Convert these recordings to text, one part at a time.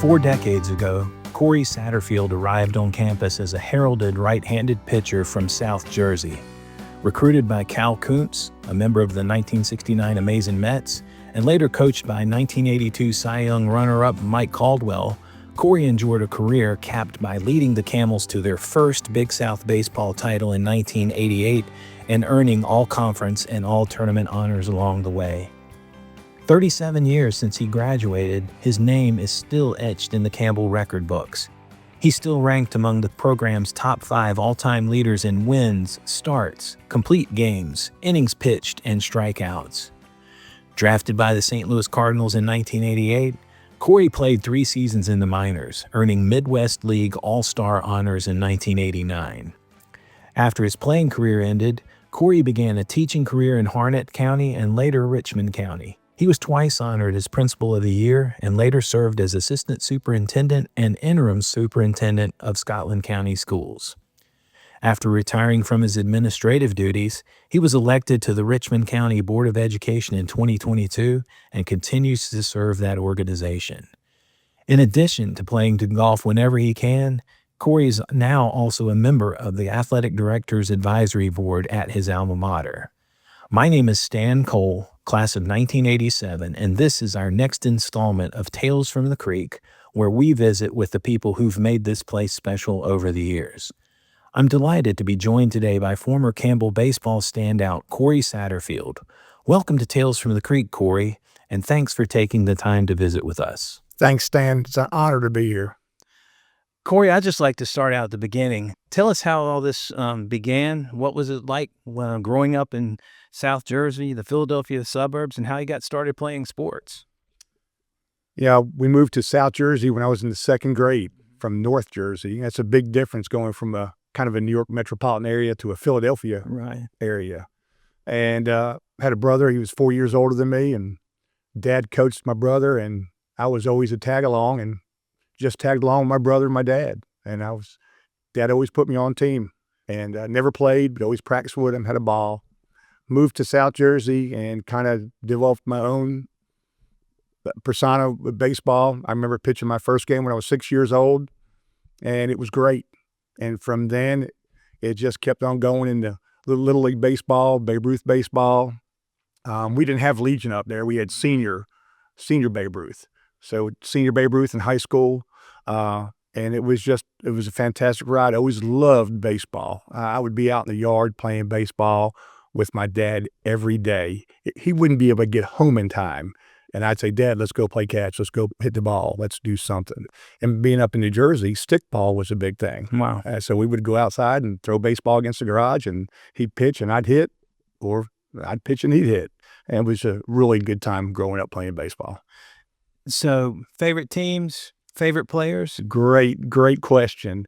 4 decades ago, Cory Satterfield arrived on campus as a heralded right-handed pitcher from South Jersey. Recruited by Cal Koonce, a member of the 1969 Amazin Mets, and later coached by 1982 Cy Young runner-up Mike Caldwell, Cory enjoyed a career capped by leading the Camels to their first Big South baseball title in 1988 and earning all-conference and all-tournament honors along the way. 37 years since he graduated, his name is still etched in the Campbell record books. He's still ranked among the program's top 5 all-time leaders in wins, starts, complete games, innings pitched, and strikeouts. Drafted by the St. Louis Cardinals in 1988, Cory played 3 seasons in the minors, earning Midwest League All-Star honors in 1989. After his playing career ended, Cory began a teaching career in Harnett County and later Richmond County. He was twice honored as Principal of the Year and later served as Assistant Superintendent and Interim Superintendent of Scotland County Schools. After retiring from his administrative duties, he was elected to the Richmond County Board of Education in 2022 and continues to serve that organization. In addition to playing golf whenever he can, Cory is now also a member of the Athletic Directors Advisory Board at his alma mater. My name is Stan Cole, class of 1987, and this is our next installment of Tales from the Creek, where we visit with the people who've made this place special over the years. I'm delighted to be joined today by former Campbell baseball standout Cory Satterfield. Welcome to Tales from the Creek, Cory, and thanks for taking the time to visit with us. Thanks, Stan. It's an honor to be here. Cory, I'd just like to start out at the beginning. Tell us how all this began. What was it like growing up in South Jersey, the Philadelphia suburbs, and how you got started playing sports? Yeah, we moved to South Jersey when I was in the 2nd grade from North Jersey. That's a big difference going from a kind of a New York metropolitan area to a Philadelphia area. And had a brother. He was 4 years older than me, and Dad coached my brother, and I was always a tag-along and just tagged along with my brother and my dad. And Dad always put me on team, and never played, but always practiced with him, had a ball. Moved to South Jersey and kind of developed my own persona with baseball. I remember pitching my first game when I was 6 years old, and it was great. And from then, it just kept on going into Little League baseball, Babe Ruth baseball. We didn't have Legion up there. We had senior Babe Ruth. So senior Babe Ruth in high school. And it was a fantastic ride. I always loved baseball. I would be out in the yard playing baseball with my dad every day. He wouldn't be able to get home in time. And I'd say, Dad, let's go play catch. Let's go hit the ball. Let's do something. And being up in New Jersey, stickball was a big thing. Wow. So we would go outside and throw baseball against the garage, and he'd pitch and I'd hit, or I'd pitch and he'd hit. And it was a really good time growing up playing baseball. So favorite teams, favorite players? Great question.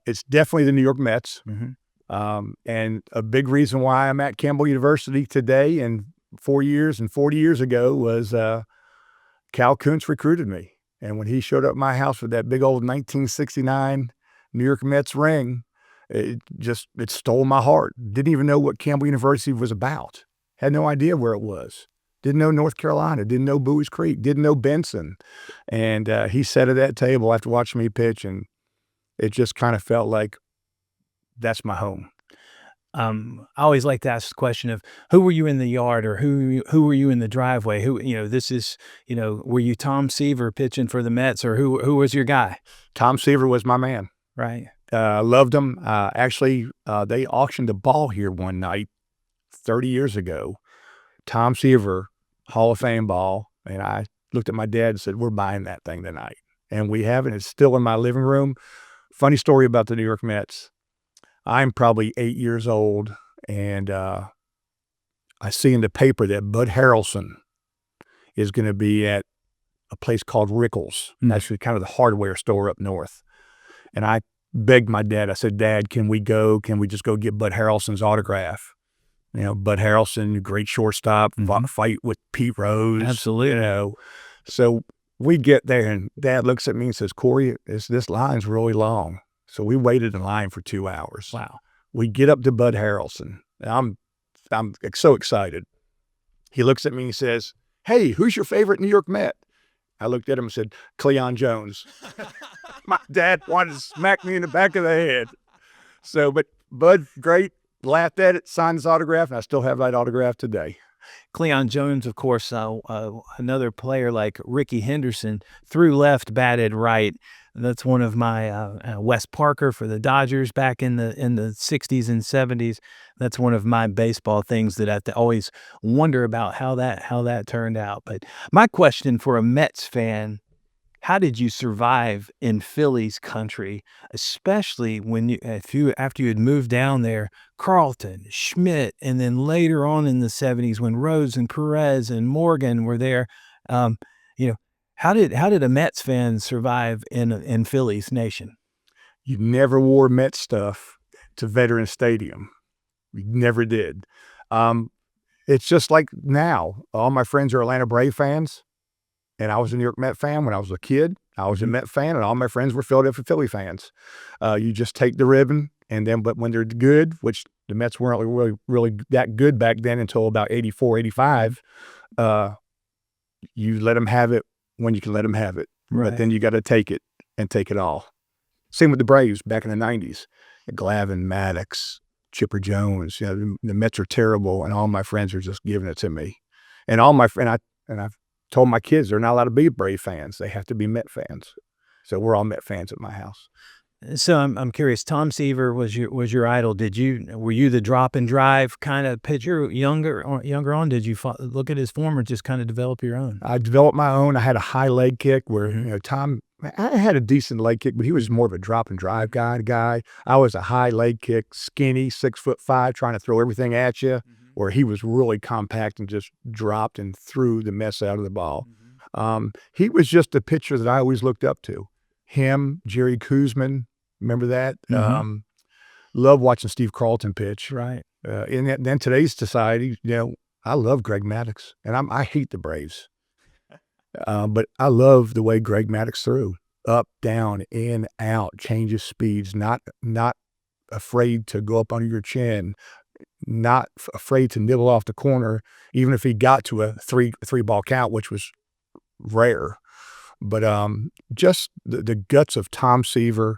It's definitely the New York Mets. Mm-hmm. And a big reason why I'm at Campbell University today and 4 years and 40 years ago was Cal Koonce recruited me. And when he showed up at my house with that big old 1969 New York Mets ring, it stole my heart. Didn't even know what Campbell University was about. Had no idea where it was. Didn't know North Carolina, didn't know Bowie's Creek, didn't know Benson. And he sat at that table after watching me pitch, and it just kind of felt like that's my home. I always like to ask the question of who were you in the yard, or who were you in the driveway? Were you Tom Seaver pitching for the Mets, or who was your guy? Tom Seaver was my man. Right. Loved him. Actually, they auctioned a ball here one night 30 years ago. Tom Seaver, Hall of Fame ball. And I looked at my dad and said, we're buying that thing tonight. And we have it. It's still in my living room. Funny story about the New York Mets. I'm probably 8 years old, and I see in the paper that Bud Harrelson is going to be at a place called Rickles. Actually kind of the hardware store up north. And I begged my dad. I said, Dad, can we go? Can we just go get Bud Harrelson's autograph? You know, Bud Harrelson, great shortstop, fight with Pete Rose. Absolutely. You know, so we get there, and Dad looks at me and says, Cory, this line's really long. So we waited in line for 2 hours. Wow. We get up to Bud Harrelson. I'm so excited. He looks at me and says, hey, who's your favorite New York Met? I looked at him and said, Cleon Jones. My dad wanted to smack me in the back of the head. So, but Bud, great, laughed at it, signed his autograph, and I still have that autograph today. Cleon Jones, of course, another player like Ricky Henderson, threw left, batted right. That's one of my Wes Parker for the Dodgers back in the 60s and 70s. That's one of my baseball things that I always wonder about how that turned out. But my question for a Mets fan: how did you survive in Phillies country, especially after you had moved down there? Carlton, Schmidt, and then later on in the 70s when Rose and Perez and Morgan were there. You know, how did a Mets fan survive in Phillies Nation? You never wore Mets stuff to Veteran Stadium. We never did. It's just like now. All my friends are Atlanta Brave fans. And I was a New York Met fan when I was a kid. I was a Met fan, and all my friends were Philadelphia Philly fans. You just take the ribbon, and then, but when they're good, which the Mets weren't really that good back then until about 84, 85, you let them have it when you can let them have it. Right. But then you got to take it and take it all. Same with the Braves back in the 90s. Glavine, Maddox, Chipper Jones. The Mets are terrible, and all my friends are just giving it to me. And I've told my kids they're not allowed to be Brave fans. They have to be Met fans. So we're all Met fans at my house. So I'm curious. Tom Seaver was your idol. Were you the drop and drive kind of pitcher younger on? Did you look at his form or just kind of develop your own? I developed my own. I had a high leg kick where Tom. I had a decent leg kick, but he was more of a drop and drive guy. I was a high leg kick, skinny, 6'5", trying to throw everything at you. Where he was really compact and just dropped and threw the mess out of the ball. He was just a pitcher that I always looked up to. Him, Jerry Koosman, remember that? Love watching Steve Carlton pitch. Right. In then today's society, I love Greg Maddux, and I hate the Braves. But I love the way Greg Maddux threw. Up, down, in, out, changes speeds, not afraid to go up under your chin, not afraid to nibble off the corner, even if he got to a three ball count, which was rare. But just the guts of Tom Seaver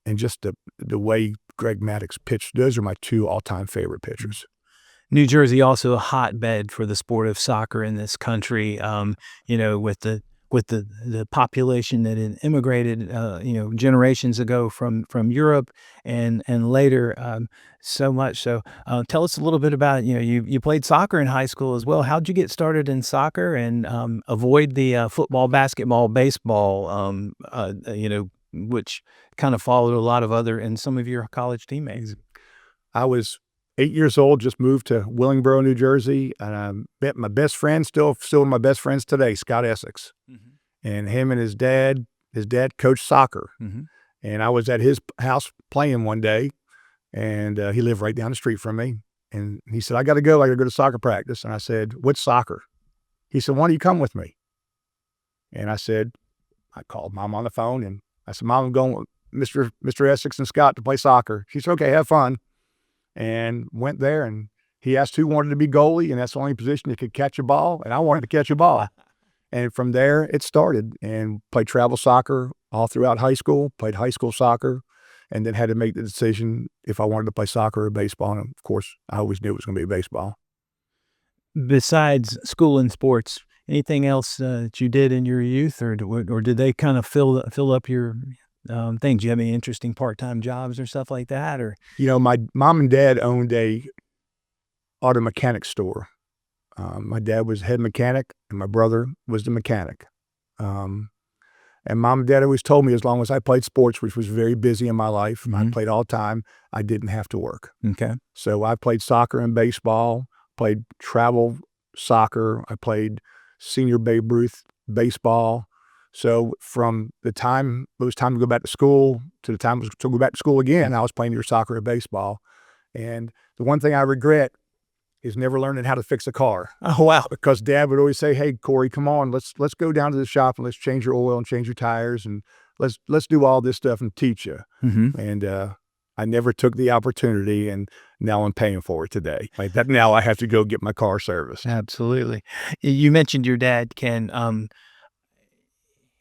and just the way Greg Maddux pitched, those are my two all-time favorite pitchers. New Jersey also a hotbed for the sport of soccer in this country. With the population that had immigrated, generations ago from Europe and later, so much so. Tell us a little bit about, you played soccer in high school as well. How'd you get started in soccer and avoid the football, basketball, baseball, which kind of followed a lot of and some of your college teammates? I was 8 years old, just moved to Willingboro, New Jersey, and I met my best friend, still my best friends today, Scott Essex. And him and his dad coached soccer. And I was at his house playing one day, and he lived right down the street from me. And he said, I got to go to soccer practice. And I said, what's soccer? He said, why don't you come with me? And I called Mom on the phone, and I said, Mom, I'm going with Mr. Essex and Scott to play soccer. She said, okay, have fun. And went there, and he asked who wanted to be goalie, and that's the only position that could catch a ball, and I wanted to catch a ball. And from there, it started, and played travel soccer all throughout high school, played high school soccer, and then had to make the decision if I wanted to play soccer or baseball. And of course, I always knew it was going to be baseball. Besides school and sports, anything else that you did in your youth, or did they kind of fill up your things? Do you have any interesting part-time jobs or stuff like that? Or my mom and dad owned a auto mechanic store. My dad was head mechanic, and my brother was the mechanic. And Mom and Dad always told me as long as I played sports, which was very busy in my life, I played all the time, I didn't have to work. Okay. So I played soccer and baseball, played travel soccer, I played senior Babe Ruth baseball. So from the time it was time to go back to school to the time it was to go back to school again, I was playing either soccer or baseball. And the one thing I regret is never learning how to fix a car. Oh, wow. Because Dad would always say, hey, Cory, come on, let's go down to the shop and let's change your oil and change your tires, and let's do all this stuff and teach you. And I never took the opportunity, and now I'm paying for it today. Like that, now I have to go get my car serviced. Absolutely. You mentioned your dad, Ken.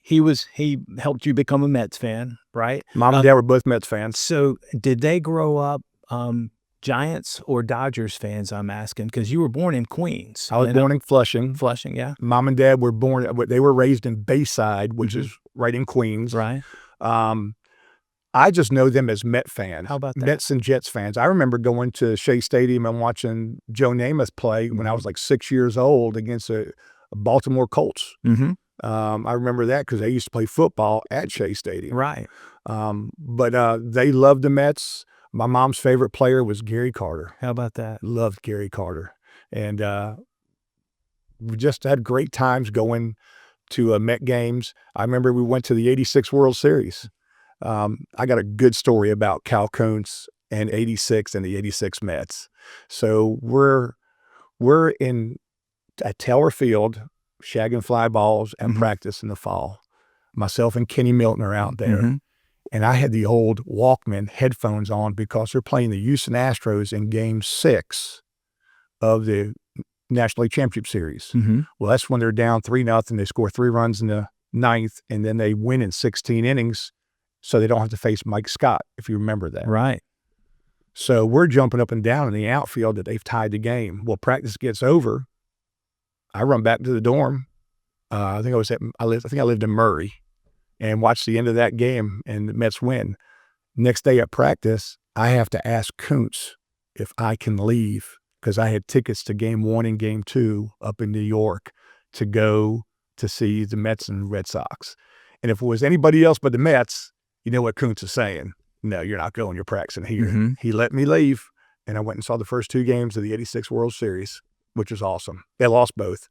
he helped you become a Mets fan, right? Mom and Dad were both Mets fans. So did they grow up Giants or Dodgers fans, I'm asking, because you were born in Queens. I was born in Flushing. Flushing, yeah. Mom and Dad were they were raised in Bayside, which is right in Queens. Right. I just know them as Met fans. How about that? Mets and Jets fans. I remember going to Shea Stadium and watching Joe Namath play when I was like 6 years old against a Baltimore Colts. I remember that because they used to play football at Shea Stadium. Right. But they loved the Mets. My mom's favorite player was Gary Carter. How about that? Loved Gary Carter. And we just had great times going to Met games. I remember we went to the '86 World Series. I got a good story about Cal Koonce and '86 and the '86 Mets. So we're at Taylor Field, shagging fly balls and practice in the fall. Myself and Kenny Milton are out there. And I had the old Walkman headphones on because they're playing the Houston Astros in Game 6 of the National League Championship Series. Well, that's when they're down 3-0. They score 3 runs in the 9th, and then they win in 16 innings, so they don't have to face Mike Scott, if you remember that. Right. So we're jumping up and down in the outfield that they've tied the game. Well, practice gets over. I run back to the dorm. I think I lived in Murray, and watched the end of that game, and the Mets win. Next day at practice, I have to ask Koonce if I can leave because I had tickets to Game 1 and Game 2 up in New York to go to see the Mets and Red Sox. And if it was anybody else but the Mets, you know what Koonce is saying. No, you're not going. You're practicing here. He let me leave, and I went and saw the first 2 games of the '86 World Series, which was awesome. They lost both.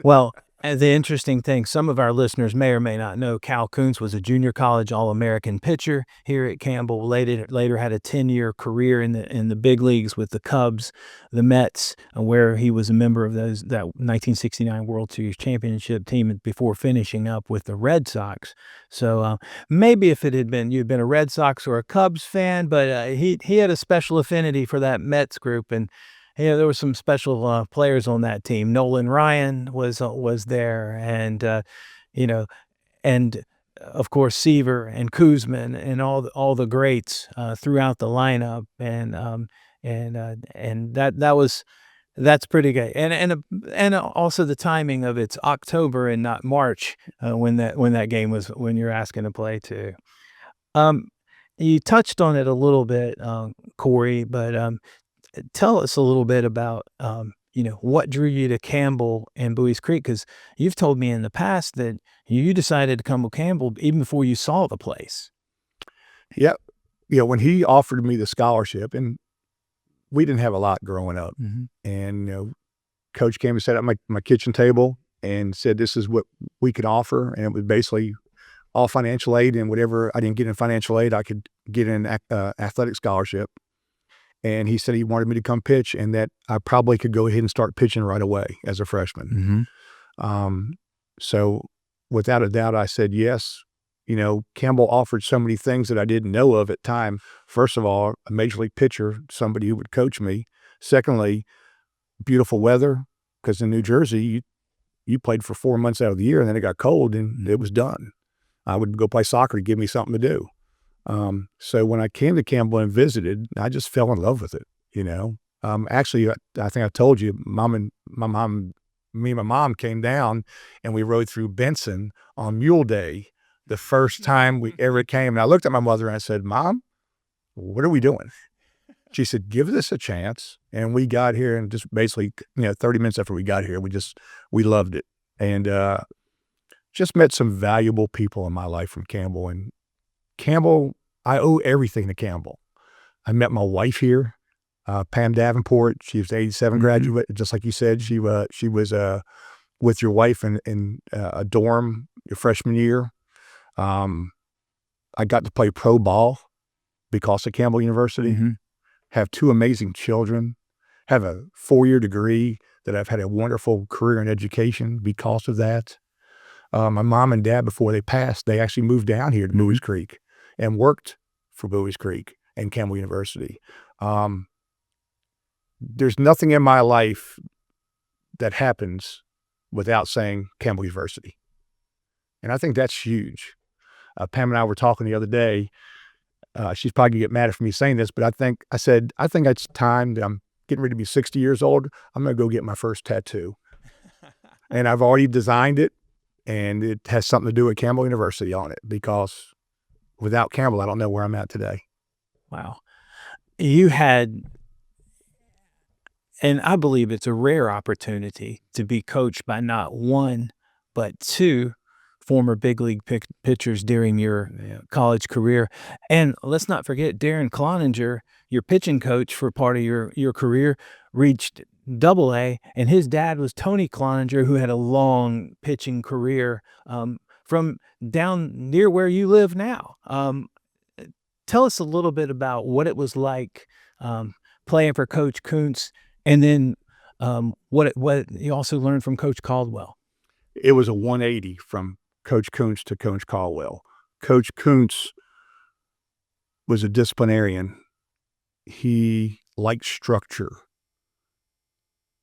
Well, the interesting thing, some of our listeners may or may not know, Cal Koonce was a junior college All-American pitcher here at Campbell. Later had a 10-year career in the big leagues with the Cubs, the Mets, where he was a member of that 1969 World Series championship team before finishing up with the Red Sox. So maybe if you'd been a Red Sox or a Cubs fan, but he had a special affinity for that Mets group, and there were some special players on that team. Nolan Ryan was there, and and of course Seaver and Koosman and all the greats throughout the lineup, and that's pretty good. And also the timing of it's October and not March when that game was, when you're asking to play too. You touched on it a little bit, Cory, but tell us a little bit about, what drew you to Campbell and Buies Creek, because you've told me in the past that you decided to come to Campbell even before you saw the place. Yep. When he offered me the scholarship, and we didn't have a lot growing up, and Coach came and sat at my kitchen table and said, this is what we could offer, and it was basically all financial aid, and whatever I didn't get in financial aid, I could get in athletic scholarship. And he said he wanted me to come pitch and that I probably could go ahead and start pitching right away as a freshman. So without a doubt, I said yes. Campbell offered so many things that I didn't know of at the time. First of all, a major league pitcher, somebody who would coach me. Secondly, beautiful weather, because in New Jersey, you played for 4 months out of the year, and then it got cold and it was done. I would go play soccer to give me something to do. So when I came to Campbell and visited, I just fell in love with it, Actually, I think I told you, me and my mom came down and we rode through Benson on Mule Day, the first time we ever came. And I looked at my mother and I said, Mom, what are we doing? She said, give this a chance. And we got here, and just basically, 30 minutes after we got here, we loved it. And just met some valuable people in my life from Campbell. And Campbell, I owe everything to Campbell. I met my wife here, Pam Davenport. She was 87 graduate. Just like you said, she was with your wife in a dorm your freshman year. I got to play pro ball because of Campbell University. Have 2 amazing children. Have a 4-year degree that I've had a wonderful career in education because of that. My mom and dad, before they passed, they actually moved down here to Buies Creek and worked for Buies Creek and Campbell University. There's nothing in my life that happens without saying Campbell University. And I think that's huge. Pam and I were talking the other day. She's probably gonna get mad at me saying this, but I said it's time that I'm getting ready to be 60 years old. I'm gonna go get my first tattoo. And I've already designed it, and it has something to do with Campbell University on it, because without Campbell, I don't know where I'm at today. Wow. You had, and I believe it's a rare opportunity to be coached by not one, but two former big league pitchers during your college career. And let's not forget Darren Cloninger, your pitching coach for part of your career, reached Double-A, and his dad was Tony Cloninger, who had a long pitching career from down near where you live now. Tell us a little bit about what it was like playing for Coach Koonce, and then what you also learned from Coach Caldwell. It was a 180 from Coach Koonce to Coach Caldwell. Coach Koonce was a disciplinarian. He liked structure.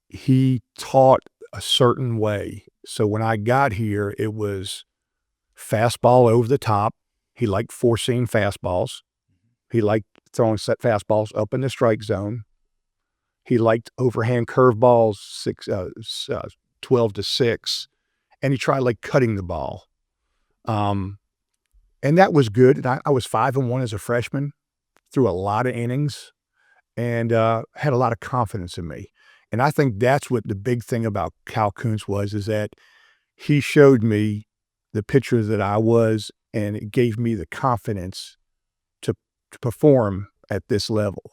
He taught a certain way. So when I got here, it was fastball over the top. He liked four-seam fastballs. He liked throwing set fastballs up in the strike zone. He liked overhand curveballs, 12-6, and he tried like cutting the ball. And that was good. And I was 5-1 as a freshman, threw a lot of innings, and had a lot of confidence in me. And I think that's what the big thing about Cal Koonce was, is that he showed me the pitcher that I was, and it gave me the confidence to perform at this level.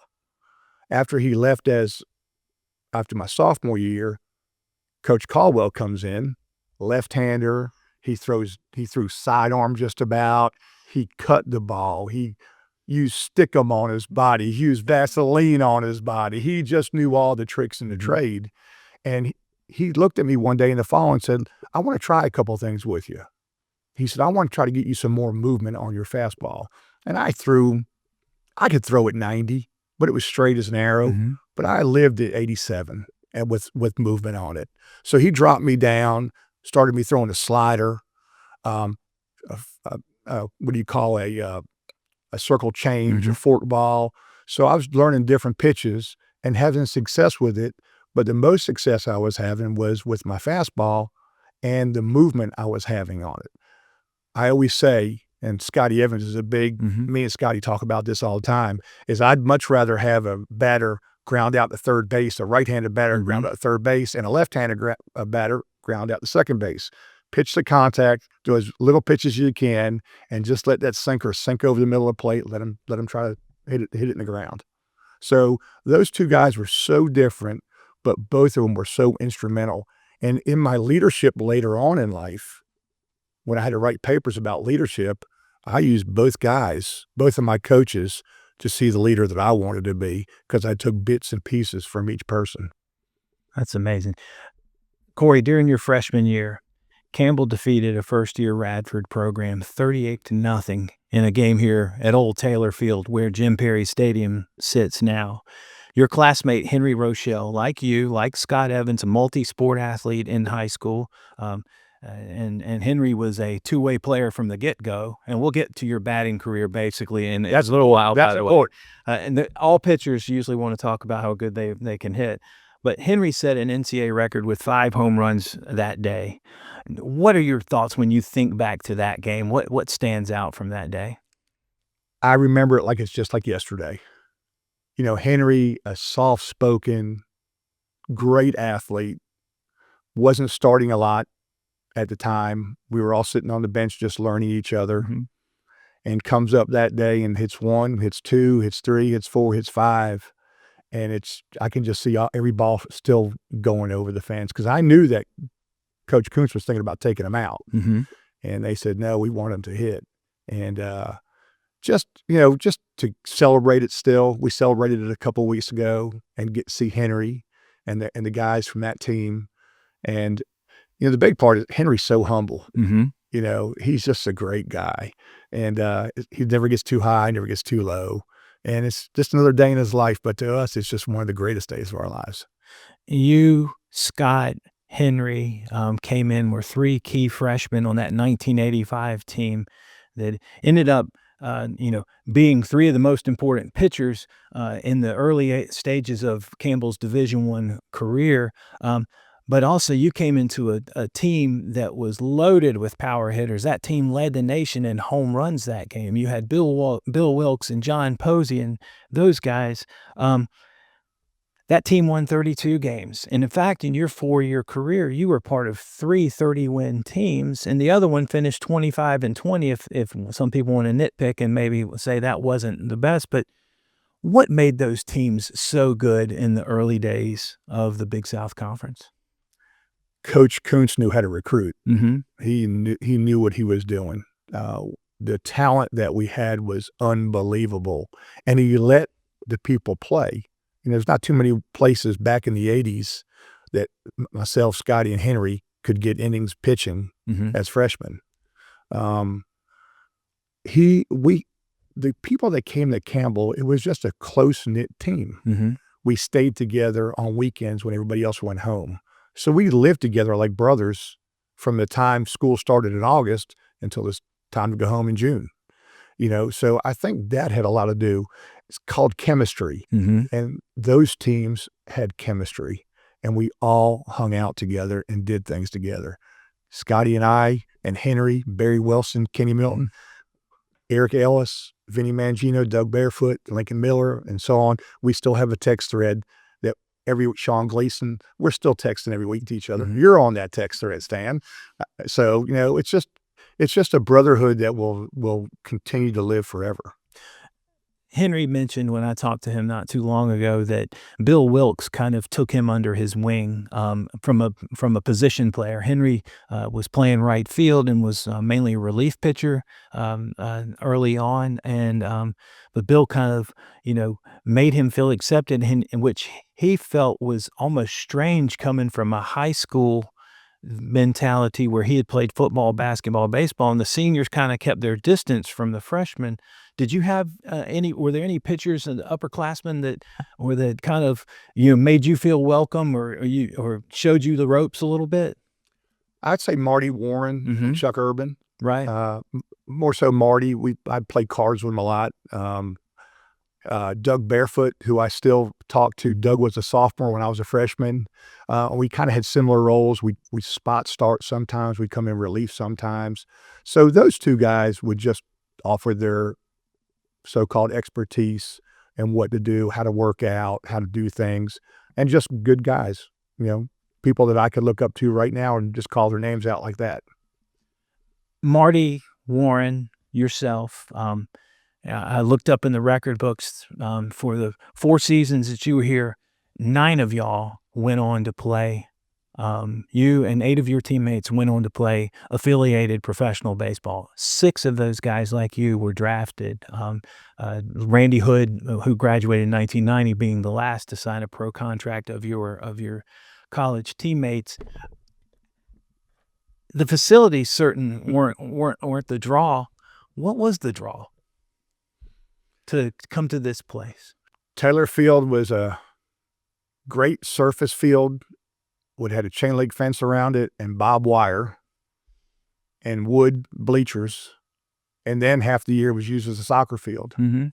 After he left after my sophomore year, Coach Caldwell comes in, left-hander. He threw sidearm just about. He cut the ball. He used stickum on his body. He used Vaseline on his body. He just knew all the tricks in the trade. And he looked at me one day in the fall and said, I want to try a couple things with you. He said, I want to try to get you some more movement on your fastball. And I could throw at 90, but it was straight as an arrow. But I lived at 87 and with movement on it. So he dropped me down, started me throwing a slider, what do you call a circle change, a fork ball. So I was learning different pitches and having success with it. But the most success I was having was with my fastball and the movement I was having on it. I always say, and Scotty Evans is a big, me and Scotty talk about this all the time, is I'd much rather have a batter ground out to third base, a right-handed batter ground out to third base, and a left-handed batter ground out to second base. Pitch to contact, do as little pitches as you can, and just let that sinker sink over the middle of the plate. Let him try to hit it in the ground. So those two guys were so different, but both of them were so instrumental. And in my leadership later on in life, when I had to write papers about leadership, I used both guys, both of my coaches, to see the leader that I wanted to be, because I took bits and pieces from each person. That's amazing. Cory, during your freshman year, Campbell defeated a first-year Radford program 38-0 in a game here at Old Taylor Field, where Jim Perry Stadium sits now. Your classmate Henry Rochelle, like you, like Scott Evans, a multi-sport athlete in high school, and Henry was a two-way player from the get-go. And we'll get to your batting career basically in a little while, by the way. And all pitchers usually want to talk about how good they can hit. But Henry set an NCAA record with 5 home runs that day. What are your thoughts when you think back to that game? What stands out from that day? I remember it like it's just like yesterday. You know, Henry, a soft-spoken, great athlete, wasn't starting a lot at the time. We were all sitting on the bench just learning each other, and comes up that day and hits 1, hits 2, hits 3, hits 4, hits 5. And I can just see every ball still going over the fence, because I knew that Coach Koonce was thinking about taking him out. And they said, no, we want him to hit. And just to celebrate it still, we celebrated it a couple weeks ago, and get to see Henry and the guys from that team. And, the big part is Henry's so humble. He's just a great guy. And he never gets too high, never gets too low. And it's just another day in his life, but to us, it's just one of the greatest days of our lives. You, Scott, Henry came in, were three key freshmen on that 1985 team that ended up, being three of the most important pitchers in the early stages of Campbell's Division I career. But also you came into a team that was loaded with power hitters. That team led the nation in home runs that game. You had Bill Wilkes and John Posey and those guys. That team won 32 games. And in fact, in your 4-year career, you were part of 3 30-win teams, and the other one finished 25-20 if some people want to nitpick and maybe say that wasn't the best. But what made those teams so good in the early days of the Big South Conference? Coach Koonce knew how to recruit. Mm-hmm. He knew what he was doing. The talent that we had was unbelievable, and he let the people play. There's not too many places back in the 80s that myself, Scotty, and Henry could get innings pitching as freshmen. The people that came to Campbell, it was just a close-knit team. Mm-hmm. We stayed together on weekends when everybody else went home. So we lived together like brothers from the time school started in August until it's time to go home in June. So I think that had a lot to do. It's called chemistry. Mm-hmm. And those teams had chemistry, and we all hung out together and did things together. Scotty and I and Henry, Barry Wilson, Kenny Milton, Eric Ellis, Vinny Mangino, Doug Barefoot, Lincoln Miller, and so on. We still have a text thread that Sean Gleason, we're still texting every week to each other. Mm-hmm. You're on that text thread, Stan. So, it's just a brotherhood that will continue to live forever. Henry mentioned when I talked to him not too long ago that Bill Wilkes kind of took him under his wing from a position player. Henry was playing right field and was mainly a relief pitcher early on, but Bill kind of made him feel accepted, in which he felt was almost strange coming from a high school mentality where he had played football, basketball, baseball, and the seniors kind of kept their distance from the freshmen. Did you have were there any pitchers in the upperclassmen that kind of, made you feel welcome or showed you the ropes a little bit? I'd say Marty Warren, Mm-hmm. Chuck Urban. Right. More so Marty. I played cards with him a lot. Doug Barefoot, who I still talk to. Doug was a sophomore when I was a freshman. We kind of had similar roles. We spot start sometimes. We'd come in relief sometimes. So those two guys would just offer their so-called expertise and what to do, how to work out, how to do things, and just good guys, people that I could look up to right now and just call their names out like that. Marty, Warren, yourself, I looked up in the record books for the 4 seasons that you were here, 9 of y'all went on to play. You and 8 of your teammates went on to play affiliated professional baseball. 6 of those guys, like you, were drafted. Randy Hood, who graduated in 1990, being the last to sign a pro contract of your college teammates. The facilities certain weren't the draw. What was the draw to come to this place? Taylor Field was a great surface field. Would had a chain link fence around it and barbed wire and wood bleachers, and then half the year was used as a soccer field. Mm-hmm.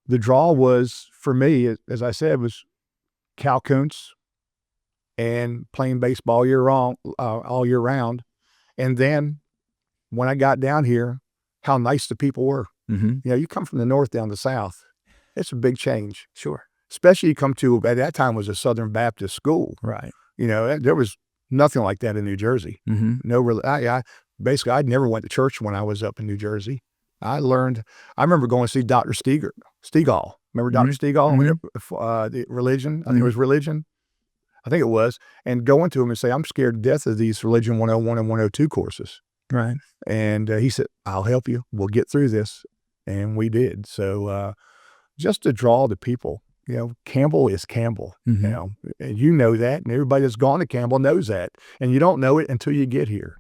The draw was, for me, as I said, was Cal Koonce and playing baseball all year round. And then when I got down here, how nice the people were. Mm-hmm. You come from the north down to the south. It's a big change. Sure. Especially you come to, at that time, was a Southern Baptist school. Right. There was nothing like that in New Jersey. Mm-hmm. Basically, I never went to church when I was up in New Jersey. I remember going to see Dr. Stegall. Remember Dr. Stegall? Mm-hmm. The religion? I think it was religion. I think it was. And going to him and say, I'm scared to death of these religion 101 and 102 courses. Right. And he said, I'll help you. We'll get through this. And we did. So just to draw the people. Campbell is Campbell, Mm-hmm. and you know that, and everybody that's gone to Campbell knows that, and you don't know it until you get here.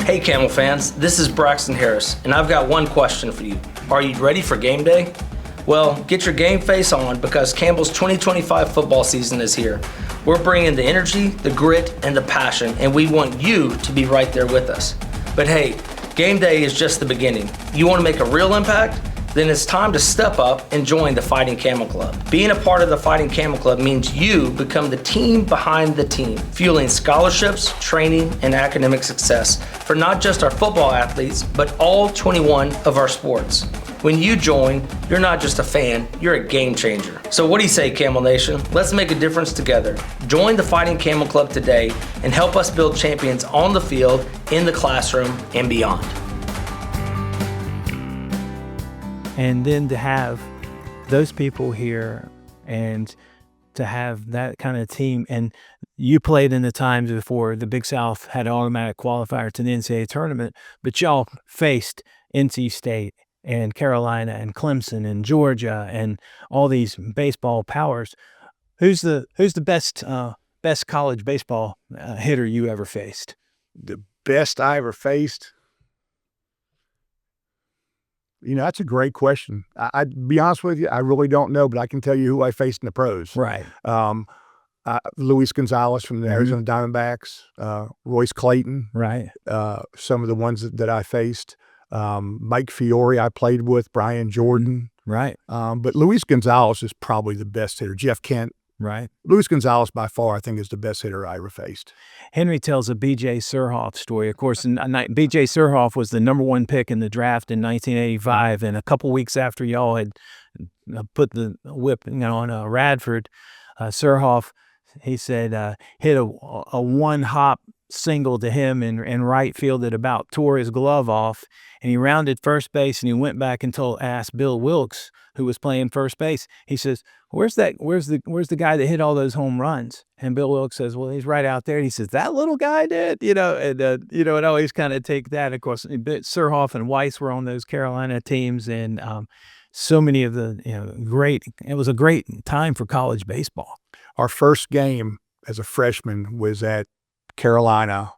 Hey Camel fans, this is Braxton Harris, and I've got one question for you. Are you ready for game day? Well, get your game face on because Campbell's 2025 football season is here. We're bringing the energy, the grit, and the passion, and we want you to be right there with us. But hey, game day is just the beginning. You want to make a real impact? Then it's time to step up and join the Fighting Camel Club. Being a part of the Fighting Camel Club means you become the team behind the team, fueling scholarships, training, and academic success for not just our football athletes, but all 21 of our sports. When you join, you're not just a fan, you're a game changer. So what do you say, Camel Nation? Let's make a difference together. Join the Fighting Camel Club today and help us build champions on the field, in the classroom, and beyond. And then to have those people here and to have that kind of team, and you played in the times before the Big South had an automatic qualifier to the NCAA tournament, but y'all faced NC State and Carolina and Clemson and Georgia and all these baseball powers. Who's the best college baseball hitter you ever faced? The best I ever faced? You know, that's a great question. I'd be honest with you, I really don't know, but I can tell you who I faced in the pros. Right. Luis Gonzalez from the Arizona Diamondbacks, Royce Clayton. Right. Some of the ones that I faced. Mike Fiore I played with, Brian Jordan. Right. But Luis Gonzalez is probably the best hitter. Jeff Kent. Right. Luis Gonzalez, by far, I think, is the best hitter I ever faced. Henry tells a B.J. Surhoff story. Of course, B.J. Surhoff was the number one pick in the draft in 1985, and a couple weeks after y'all had put the whip on Radford, Surhoff, he said, hit a one-hop single to him in right field that about tore his glove off, and he rounded first base, and he went back and asked Bill Wilkes, who was playing first base. He says, where's the guy that hit all those home runs? And Bill Wilkes says, well, he's right out there. And he says, that little guy did, and it always kind of take that. Of course, Surhoff and Weiss were on those Carolina teams, and so many of the, it was a great time for college baseball. Our first game as a freshman was at Carolina.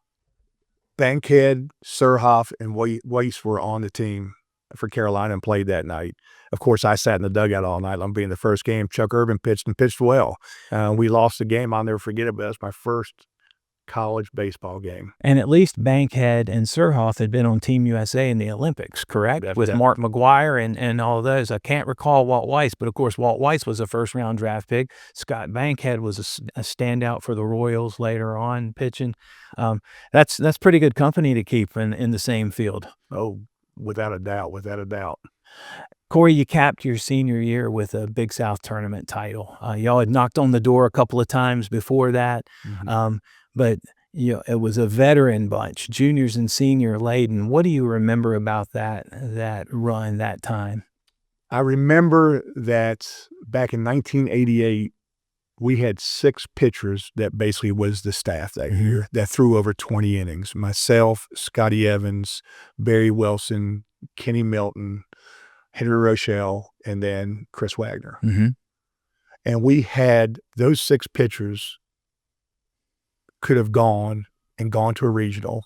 Bankhead, Surhoff, and Weiss were on the team for Carolina and played that night. Of course, I sat in the dugout all night. I'm being the first game. Chuck Urban pitched and pitched well. We lost the game. I'll never forget it, but that's my first college baseball game. And at least Bankhead and Surhoff had been on Team USA in the Olympics, correct? With Mark McGuire and all of those. I can't recall Walt Weiss, but of course Walt Weiss was a first-round draft pick. Scott Bankhead was a standout for the Royals later on pitching. That's pretty good company to keep in the same field. Oh, without a doubt. Cory, you capped your senior year with a Big South tournament title. Y'all had knocked on the door a couple of times before that. Mm-hmm. But it was a veteran bunch, juniors and senior laden. What do you remember about that run, that time? I remember that back in 1988, we had 6 pitchers that basically was the staff that year that threw over 20 innings. Myself, Scotty Evans, Barry Wilson, Kenny Milton, Henry Rochelle, and then Chris Wagner. Mm-hmm. And we had those 6 pitchers could have gone to a regional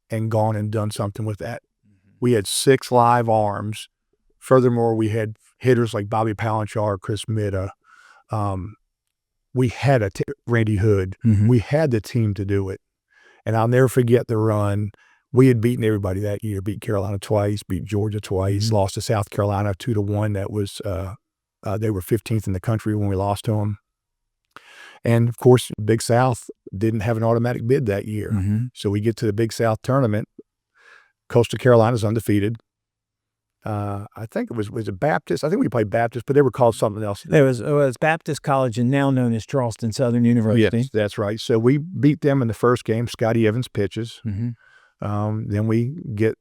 and gone and done something with that. Mm-hmm. We had 6 live arms. Furthermore, we had hitters like Bobby Palanchar, Chris Mitta. We had Randy Hood. Mm-hmm. We had the team to do it. And I'll never forget the run. We had beaten everybody that year, beat Carolina twice, beat Georgia twice, mm-hmm. lost to South Carolina 2-1. That was, they were 15th in the country when we lost to them. And of course, Big South didn't have an automatic bid that year. Mm-hmm. So we get to the Big South tournament. Coastal Carolina's undefeated. I think it was it Baptist? I think we played Baptist, but they were called something else. It was Baptist College and now known as Charleston Southern University. Yes, that's right. So we beat them in the first game. Scotty Evans pitches. Mm-hmm. Then we get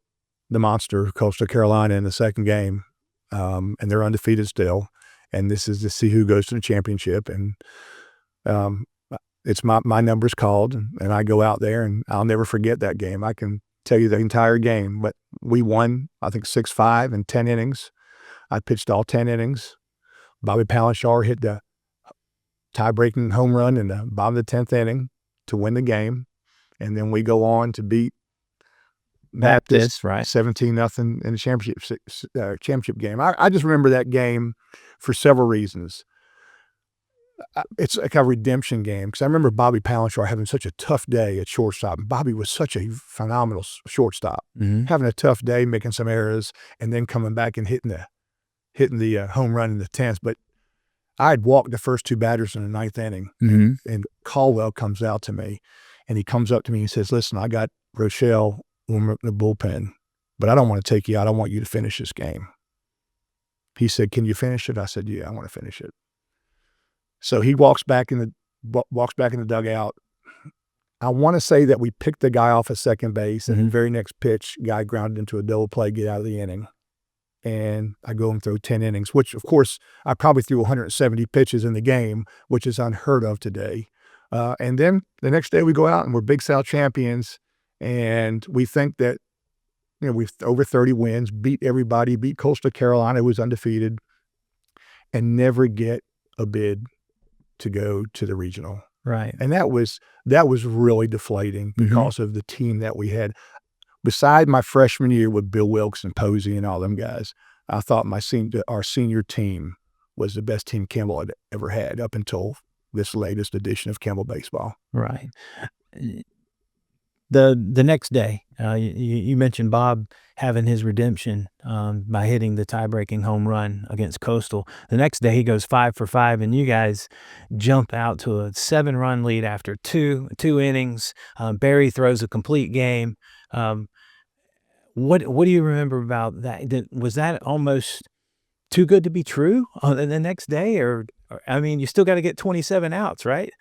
the monster, Coastal Carolina, in the second game, and they're undefeated still. And this is to see who goes to the championship. And it's my number's called, and I go out there, and I'll never forget that game. I can tell you the entire game, but we won, I think, 6-5 in 10 innings. I pitched all 10 innings. Bobby Palanchar hit the tie-breaking home run in the bottom of the 10th inning to win the game. And then we go on to beat Baptist, right? 17-0 in the championship game. I just remember that game for several reasons. It's like a redemption game because I remember Bobby Palanchar having such a tough day at shortstop. Bobby was such a phenomenal shortstop, having a tough day, making some errors, and then coming back and hitting the home run in the 10th. But I had walked the first two batters in the 9th inning, and Caldwell comes out to me, and he comes up to me and says, "Listen, I got Rochelle in the bullpen, but I don't want to take you out. I want you to finish this game." He said, "Can you finish it?" I said, "Yeah, I want to finish it." So he walks back in the dugout. I want to say that we picked the guy off at second base, and the very next pitch, guy grounded into a double play, get out of the inning. And I go and throw 10 innings, which, of course, I probably threw 170 pitches in the game, which is unheard of today. And then the next day we go out and we're Big South champions, and we think that, we've over 30 wins, beat everybody, beat Coastal Carolina, who was undefeated, and never get a bid to go to the regional. Right. And that was really deflating because of the team that we had. Beside my freshman year with Bill Wilkes and Posey and all them guys, I thought our senior team was the best team Campbell had ever had up until this latest edition of Campbell baseball. Right. The next day, you mentioned Bob having his redemption by hitting the tie-breaking home run against Coastal. The next day, he goes 5 for 5, and you guys jump out to a 7-run lead after two innings. Barry throws a complete game. What do you remember about that? Was that almost too good to be true the next day? Or I mean, you still got to get 27 outs, right?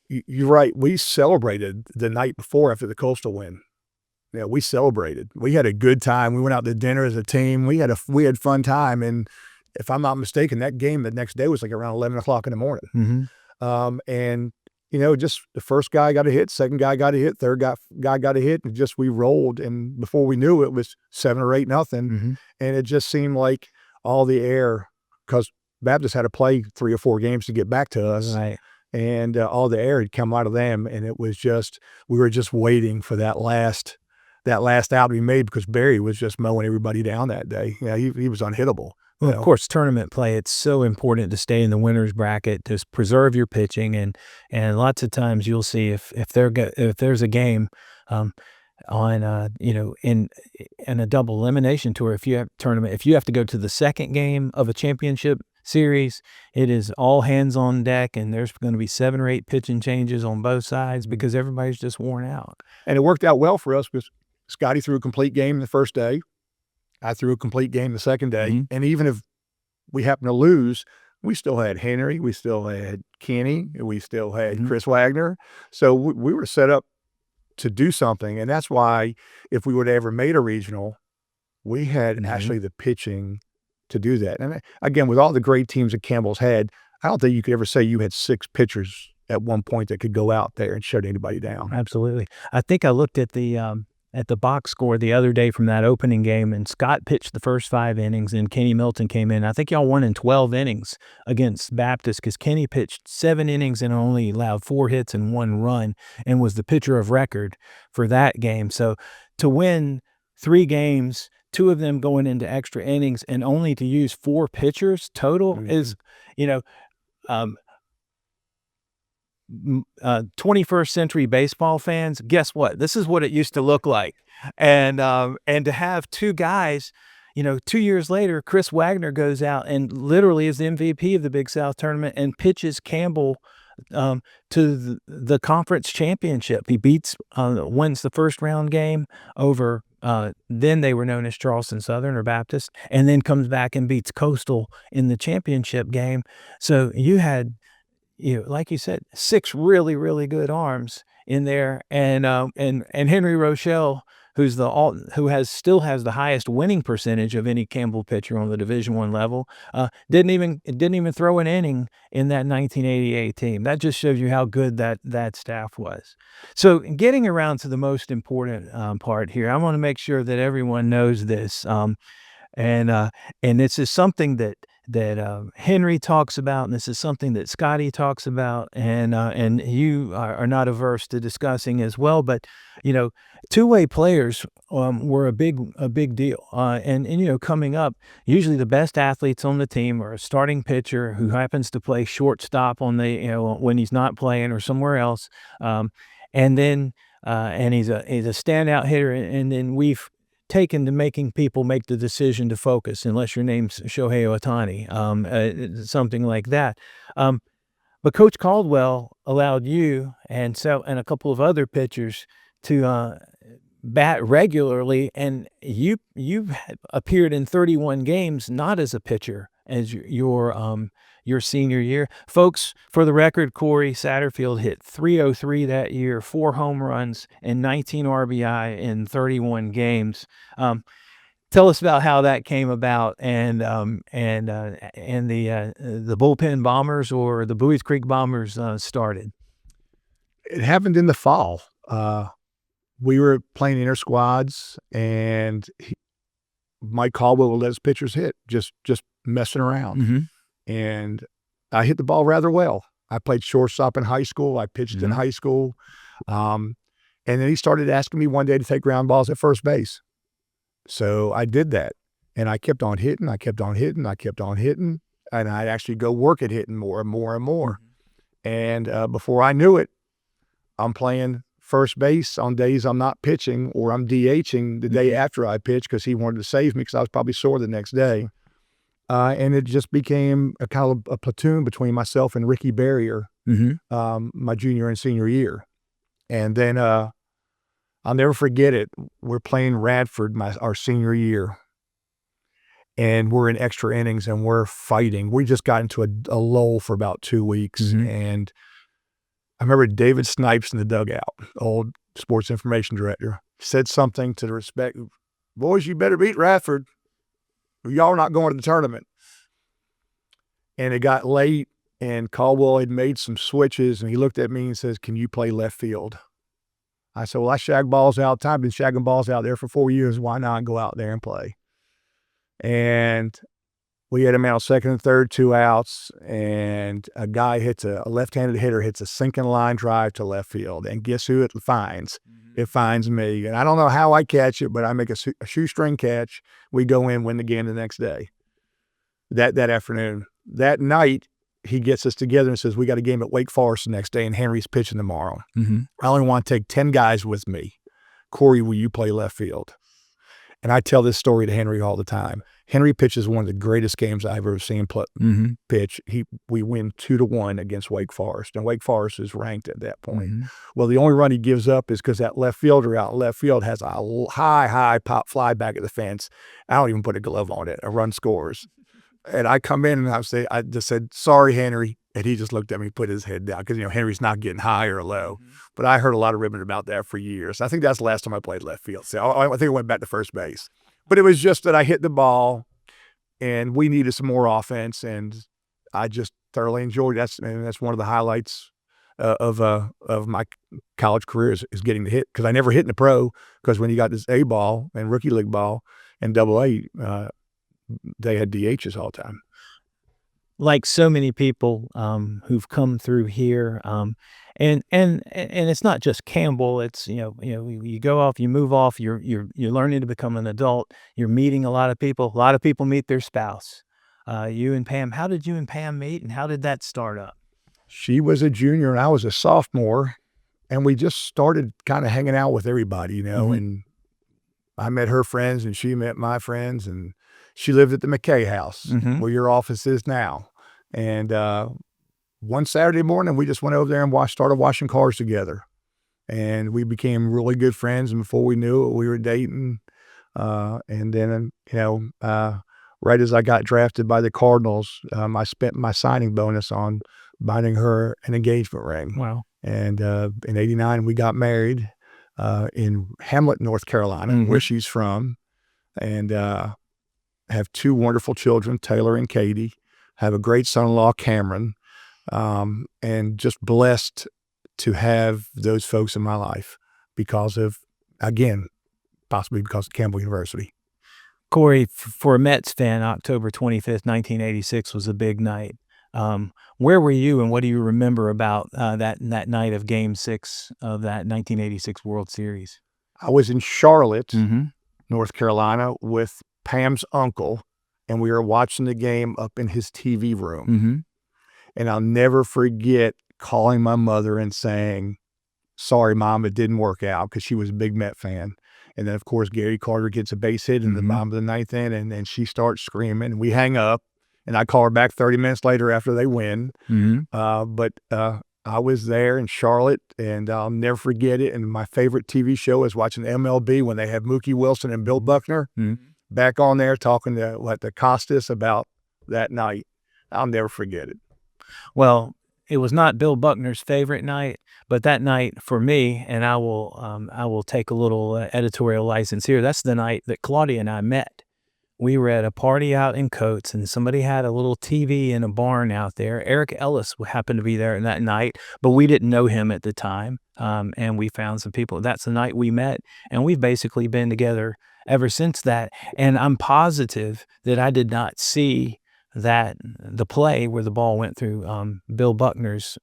You're right. We celebrated the night before after the Coastal win. Yeah, we celebrated. We had a good time. We went out to dinner as a team. We had fun time. And if I'm not mistaken, that game the next day was like around 11 o'clock in the morning. And just the first guy got a hit, second guy got a hit, third guy got a hit, and just we rolled. And before we knew it was 7 or 8-0. And it just seemed like all the air, because Baptist had to play 3 or 4 games to get back to us. Right. And all the air had come out of them, and it was just, we were just waiting for that last out to be made because Barry was just mowing everybody down that day. He was unhittable. Well, of course, tournament play, it's so important to stay in the winner's bracket, to preserve your pitching, and lots of times you'll see if there's a game on in a double elimination tour, if you have to go to the second game of a championship series, it is all hands on deck, and there's going to be 7 or 8 pitching changes on both sides because everybody's just worn out. And it worked out well for us because Scotty threw a complete game the first day. I threw a complete game the second day. And even if we happened to lose, we still had Henry, we still had Kenny, we still had Chris Wagner. So we were set up to do something. And that's why if we would have ever made a regional, we had actually the pitching to do that. And again, with all the great teams that Campbell's had, I don't think you could ever say you had 6 pitchers at one point that could go out there and shut anybody down. Absolutely. I think I looked at the box score the other day from that opening game, and Scott pitched the first 5 innings, and Kenny Milton came in. I think y'all won in 12 innings against Baptist because Kenny pitched 7 innings and only allowed 4 hits and 1 run and was the pitcher of record for that game. So to win 3 games, 2 of them going into extra innings, and only to use 4 pitchers total is, 21st century baseball fans, guess what? This is what it used to look like. And to have 2 guys, 2 years later, Chris Wagner goes out and literally is the MVP of the Big South tournament and pitches Campbell to the conference championship. He wins the first round game over, then they were known as Charleston Southern or Baptist, and then comes back and beats Coastal in the championship game. So you had, like you said, 6 really, really good arms in there, and Henry Rochelle, who still has the highest winning percentage of any Campbell pitcher on the Division I level, didn't even throw an inning in that 1988 team. That just shows you how good that staff was. So getting around to the most important part here, I want to make sure that everyone knows this, and this is something that Henry talks about, and this is something that Scotty talks about, and you are not averse to discussing as well. But two-way players were a big deal. And coming up, usually the best athletes on the team are a starting pitcher who happens to play shortstop on the when he's not playing or somewhere else, and then and he's a standout hitter, and then we've taken to making people make the decision to focus, unless your name's Shohei Ohtani, something like that. But Coach Caldwell allowed you and a couple of other pitchers to bat regularly, and you've appeared in 31 games not as a pitcher as your senior year. Folks, for the record, Cory Satterfield hit .303 that year, 4 home runs and 19 RBI in 31 games. Tell us about how that came about, and the bullpen bombers or the Buies Creek Bombers started. It happened in the fall. We were playing inter squads, and Mike Caldwell would let his pitchers hit, just messing around. Mm-hmm. And I hit the ball rather well. I played shortstop in high school. I pitched in high school. And then he started asking me one day to take ground balls at first base. So I did that. And I kept on hitting. I kept on hitting. I kept on hitting. And I'd actually go work at hitting more and more and more. Mm-hmm. And before I knew it, I'm playing first base on days I'm not pitching, or I'm DHing the day after I pitch because he wanted to save me because I was probably sore the next day. And it just became a kind of a platoon between myself and Ricky Barrier, my junior and senior year. And then I'll never forget it. We're playing Radford our senior year, and we're in extra innings and we're fighting. We just got into a lull for about 2 weeks. Mm-hmm. And I remember David Snipes in the dugout, old sports information director, said something to the respect, "Boys, you better beat Radford. Y'all are not going to the tournament." And it got late, and Caldwell had made some switches, and he looked at me and says, "Can you play left field?" I said, "Well, I shag balls out. I've been shagging balls out there for 4 years. Why not go out there and play?" And we had him out second and third, 2 outs, and a guy a left-handed hitter hits a sinking line drive to left field. And guess who it finds? Mm-hmm. It finds me. And I don't know how I catch it, but I make a shoestring catch. We go in, win the game the next day. That afternoon. That night, he gets us together and says, "We got a game at Wake Forest the next day, and Henry's pitching tomorrow. Mm-hmm. I only want to take 10 guys with me. Cory, will you play left field?" And I tell this story to Henry all the time. Henry pitches one of the greatest games I've ever seen pitch. We win 2-1 against Wake Forest, and Wake Forest is ranked at that point. Mm-hmm. Well, the only run he gives up is because that left fielder out in left field has a high pop fly back at the fence. I don't even put a glove on it. A run scores. And I come in and I just said, "Sorry, Henry." And he just looked at me, put his head down, because Henry's not getting high or low. Mm-hmm. But I heard a lot of ribbon about that for years. I think that's the last time I played left field. So I think I went back to first base. But it was just that I hit the ball, and we needed some more offense, and I just thoroughly enjoyed that. And that's one of the highlights of my college career is getting to hit, because I never hit in the pro, because when you got this A ball and rookie league ball and AA, they had DHs all the time. Like so many people who've come through here, and it's not just Campbell. It's you go off, you move off. You're learning to become an adult. You're meeting a lot of people. A lot of people meet their spouse. You and Pam. How did you and Pam meet, and how did that start up? She was a junior and I was a sophomore, and we just started kind of hanging out with everybody, Mm-hmm. And I met her friends, and she met my friends, and she lived at the McKay house, mm-hmm. where your office is now. And one Saturday morning, we just went over there and started washing cars together. And we became really good friends. And before we knew it, we were dating. And then, right as I got drafted by the Cardinals, I spent my signing bonus on buying her an engagement ring. Wow. And in '89, we got married in Hamlet, North Carolina, mm-hmm. where she's from. And have 2 wonderful children, Taylor and Katie. Have a great son-in-law, Cameron, and just blessed to have those folks in my life because of, again, possibly because of Campbell University. Cory, for a Mets fan, October 25th, 1986 was a big night. Where were you, and what do you remember about that night of Game 6 of that 1986 World Series? I was in Charlotte, Mm-hmm. North Carolina, with Pam's uncle, and we were watching the game up in his TV room. Mm-hmm. And I'll never forget calling my mother and saying, "Sorry, Mom, it didn't work out," because she was a big Met fan. And then, of course, Gary Carter gets a base hit in the bottom of the ninth inning, and then she starts screaming. We hang up, and I call her back 30 minutes later after they win. But I was there in Charlotte, and I'll never forget it. And my favorite TV show is watching MLB when they have Mookie Wilson and Bill Buckner back on there talking to Costas about that night. I'll never forget it. Well, it was not Bill Buckner's favorite night, but that night for me, and I will take a little editorial license here. That's the night that Claudia and I met. We were at a party out in Coates, and somebody had a little TV in a barn out there. Eric Ellis happened to be there that night, but we didn't know him at the time. And we found some people. That's the night we met, and we've basically been together ever since that. And I'm positive that I did not see the play where the ball went through Bill Buckner's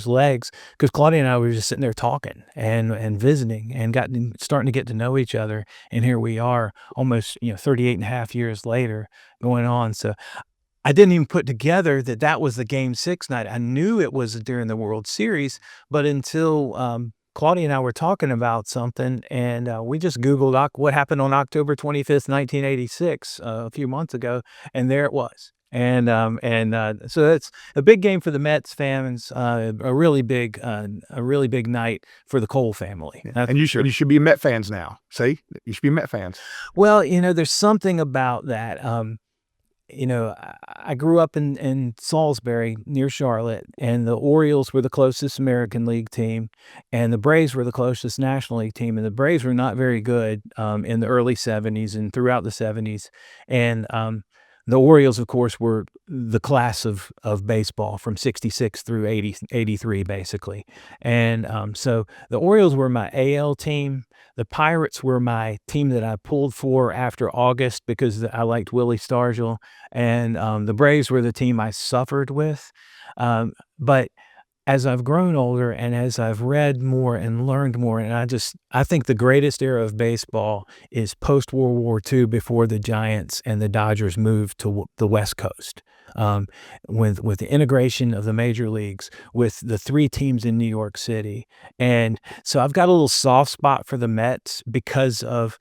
legs, because Claudia and I were just sitting there talking and visiting and starting to get to know each other. And here we are almost 38 and a half years later going on. So I didn't even put together that was the Game 6 night. I knew it was during the World Series, but until Claudia and I were talking about something, and we just Googled what happened on October 25th, 1986, a few months ago, and there it was. And so it's a big game for the Mets fans, a really big night for the Cole family. And you should be Met fans now. See, you should be Met fans. Well, there's something about that. I grew up in Salisbury near Charlotte, and the Orioles were the closest American League team, and the Braves were the closest National League team, and the Braves were not very good in the early 70s and throughout the 70s. And the Orioles, of course, were the class of baseball from 66 through 83, basically. And so the Orioles were my AL team. The Pirates were my team that I pulled for after August because I liked Willie Stargell. And the Braves were the team I suffered with. But as I've grown older and as I've read more and learned more, and I think the greatest era of baseball is post-World War II, before the Giants and the Dodgers moved to the West Coast. With the integration of the major leagues, with the three teams in New York City. And so I've got a little soft spot for the Mets because of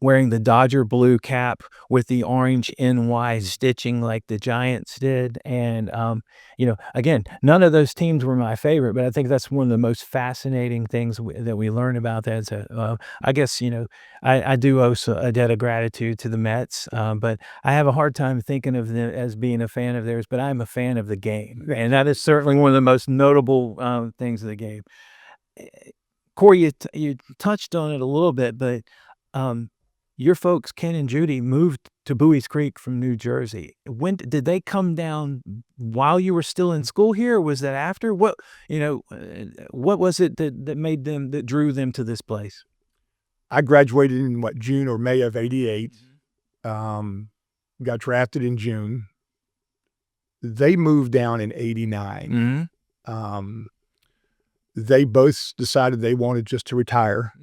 wearing the Dodger blue cap with the orange NY stitching like the Giants did. And, again, none of those teams were my favorite, but I think that's one of the most fascinating things that we learn about that. So, I guess, I do owe a debt of gratitude to the Mets, but I have a hard time thinking of them as being a fan of theirs, but I'm a fan of the game. And that is certainly one of the most notable things of the game. Cory, you touched on it a little bit, but your folks, Ken and Judy, moved to Bowie's Creek from New Jersey. When did they come down? While you were still in school here, or was that after? What was it that drew them to this place? I graduated in June or May of '88. Got drafted in June. They moved down in '89. They both decided they wanted just to retire.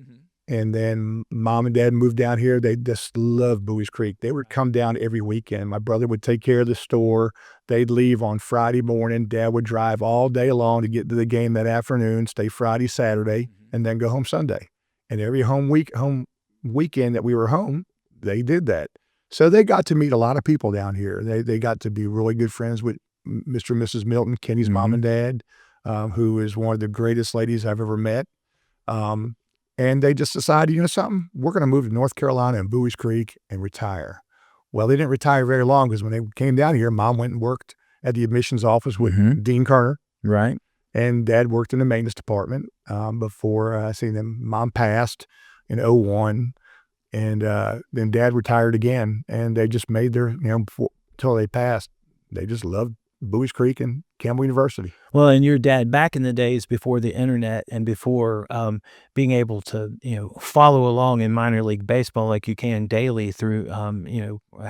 And then Mom and Dad moved down here. They just loved Bowie's Creek. They would come down every weekend. My brother would take care of the store. They'd leave on Friday morning. Dad would drive all day long to get to the game that afternoon, stay Friday, Saturday, and then go home Sunday. And every home weekend that we were home, they did that. So they got to meet a lot of people down here. They got to be really good friends with Mr. and Mrs. Milton, Kenny's mom and dad, who is one of the greatest ladies I've ever met. And they just decided, something, we're going to move to North Carolina and Bowie's Creek and retire. Well, they didn't retire very long, because when they came down here, Mom went and worked at the admissions office with Dean Kerner. Right. And Dad worked in the maintenance department before I seen them. Mom passed in '01, and then Dad retired again. And they just made their, until they passed, they just loved Bowie's Creek and Campbell University. Well, and your dad, back in the days before the internet and before being able to, follow along in minor league baseball like you can daily through,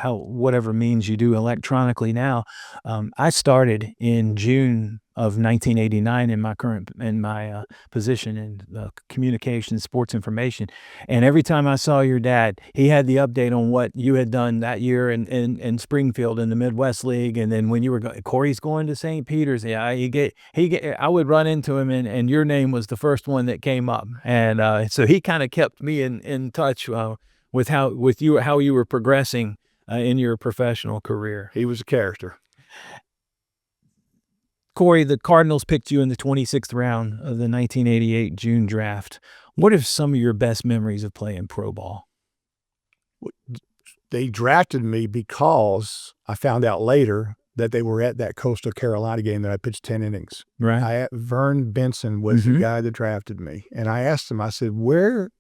whatever means you do electronically now. I started in June of 1989 in my position in communications, sports information, and every time I saw your dad, he had the update on what you had done that year in Springfield in the Midwest League, and then when you were Corey's going to St. Peter's, yeah, I would run into him, and your name was the first one that came up, and so he kind of kept me in touch with how you were progressing in your professional career. He was a character. Cory, the Cardinals picked you in the 26th round of the 1988 June draft. What are some of your best memories of playing pro ball? They drafted me because I found out later that they were at that Coastal Carolina game that I pitched 10 innings. Right. Vern Benson was the guy that drafted me. And I asked him, I said, where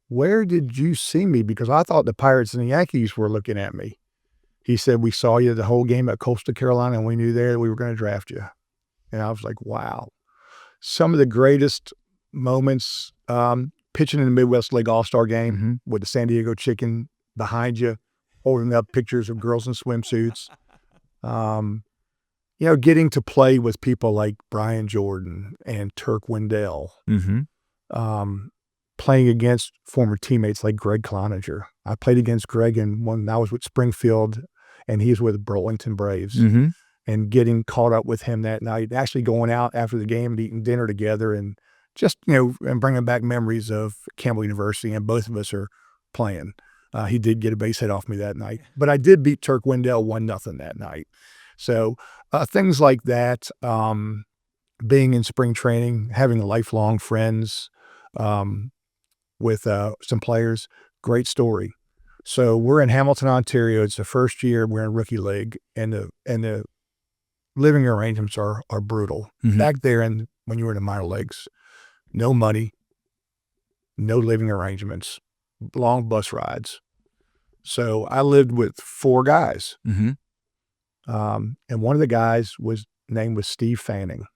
did you see me? Because I thought the Pirates and the Yankees were looking at me. He said, we saw you the whole game at Coastal Carolina, and we knew there that we were going to draft you. And I was like, wow. Some of the greatest moments, pitching in the Midwest League All-Star game with the San Diego Chicken behind you, holding up pictures of girls in swimsuits. Getting to play with people like Brian Jordan and Turk Wendell. Playing against former teammates like Greg Cloninger. I played against Greg when I was with Springfield, and he was with Burlington Braves. And getting caught up with him that night, actually going out after the game and eating dinner together, and just, and bringing back memories of Campbell University, and both of us are playing. He did get a base hit off me that night, but I did beat Turk Wendell 1-0 that night. So things like that, being in spring training, having lifelong friends with some players, great story. So we're in Hamilton, Ontario. It's the first year we're in rookie league, and the living arrangements are brutal. Back there, and when you were in the minor leagues, no money, no living arrangements, long bus rides. So I lived with 4 guys. And one of the guys name was Steve Fanning.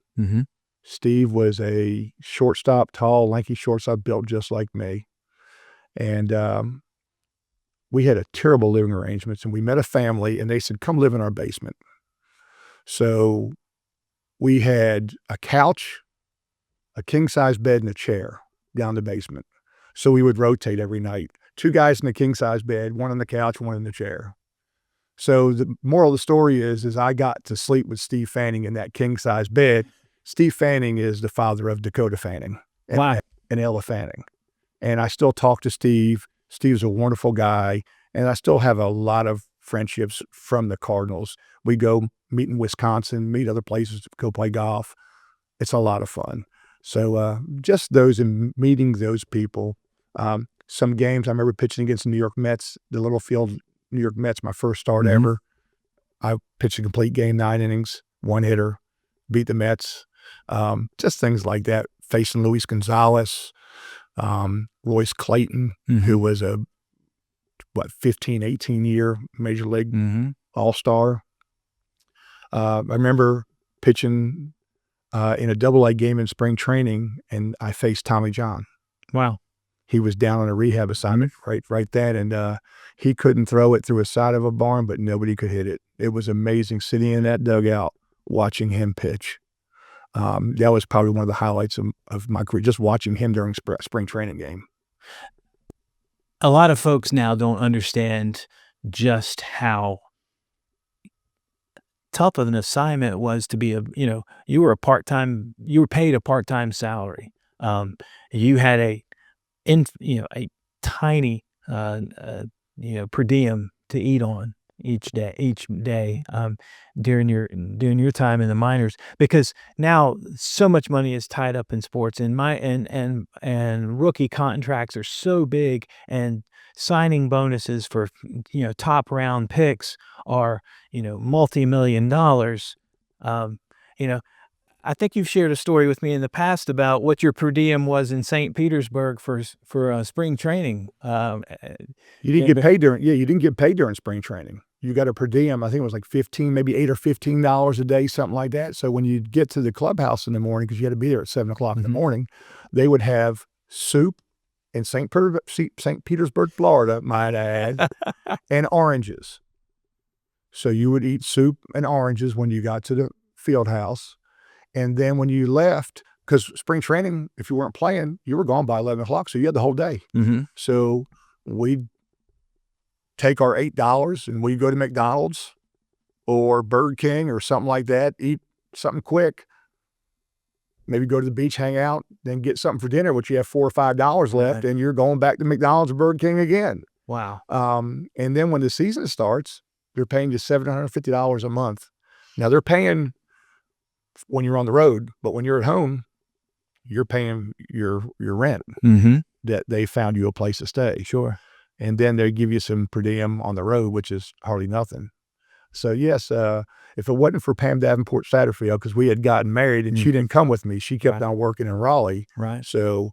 Steve was a shortstop, tall, lanky shortstop, built just like me. And we had a terrible living arrangements, and we met a family, and they said, come live in our basement. So we had a couch, a king-size bed, and a chair down the basement. So we would rotate every night. 2 guys in the king-size bed, 1 on the couch, 1 in the chair. So the moral of the story is I got to sleep with Steve Fanning in that king-size bed. Steve Fanning is the father of Dakota Fanning and Ella Fanning. And I still talk to Steve. Steve's a wonderful guy, and I still have a lot of friendships from the Cardinals. We go meet in Wisconsin, meet other places, go play golf. It's a lot of fun. So just those and meeting those people. Some games, I remember pitching against the New York Mets, the Little Field New York Mets, my first start ever. I pitched a complete game, 9 innings, 1 hitter, beat the Mets. Just things like that. Facing Luis Gonzalez, Royce Clayton, who was a 15, 18-year Major League All-Star. I remember pitching in a double-A game in spring training, and I faced Tommy John. Wow. He was down on a rehab assignment right then, and he couldn't throw it through a side of a barn, but nobody could hit it. It was amazing sitting in that dugout watching him pitch. That was probably one of the highlights of my career, just watching him during spring training game. A lot of folks now don't understand just how tough of an assignment it was to be you were paid a part-time salary. You had a tiny per diem to eat on each day during your time in the minors, because now so much money is tied up in sports, and rookie contracts are so big, and signing bonuses for top round picks are multi-million dollars. I think you've shared a story with me in the past about what your per diem was in St. Petersburg for spring training. You didn't get paid during spring training. you got a per diem. I think it was like maybe $8 or $15 a day, something like that. So when you'd get to the clubhouse in the morning, because you had to be there at 7 o'clock in the morning, they would have soup in St. Petersburg, Florida, might I add, and oranges. So you would eat soup and oranges when you got to the field house. And then when you left, because spring training, if you weren't playing, you were gone by 11 o'clock. So you had the whole day. So we'd take our $8 and we'd go to McDonald's or Burger King or something like that, eat something quick, maybe go to the beach, hang out, then get something for dinner, which you have $4 or $5 left, and you're going back to McDonald's or Burger King again. Wow. And then when the season starts, they're paying you $750 a month. Now they're paying when you're on the road, but when you're at home, you're paying your rent that they found you a place to stay. Sure. And then they give you some per diem on the road, which is hardly nothing. So yes, if it wasn't for Pam Davenport Satterfield, because we had gotten married and she didn't come with me, she kept on working in Raleigh. Right. So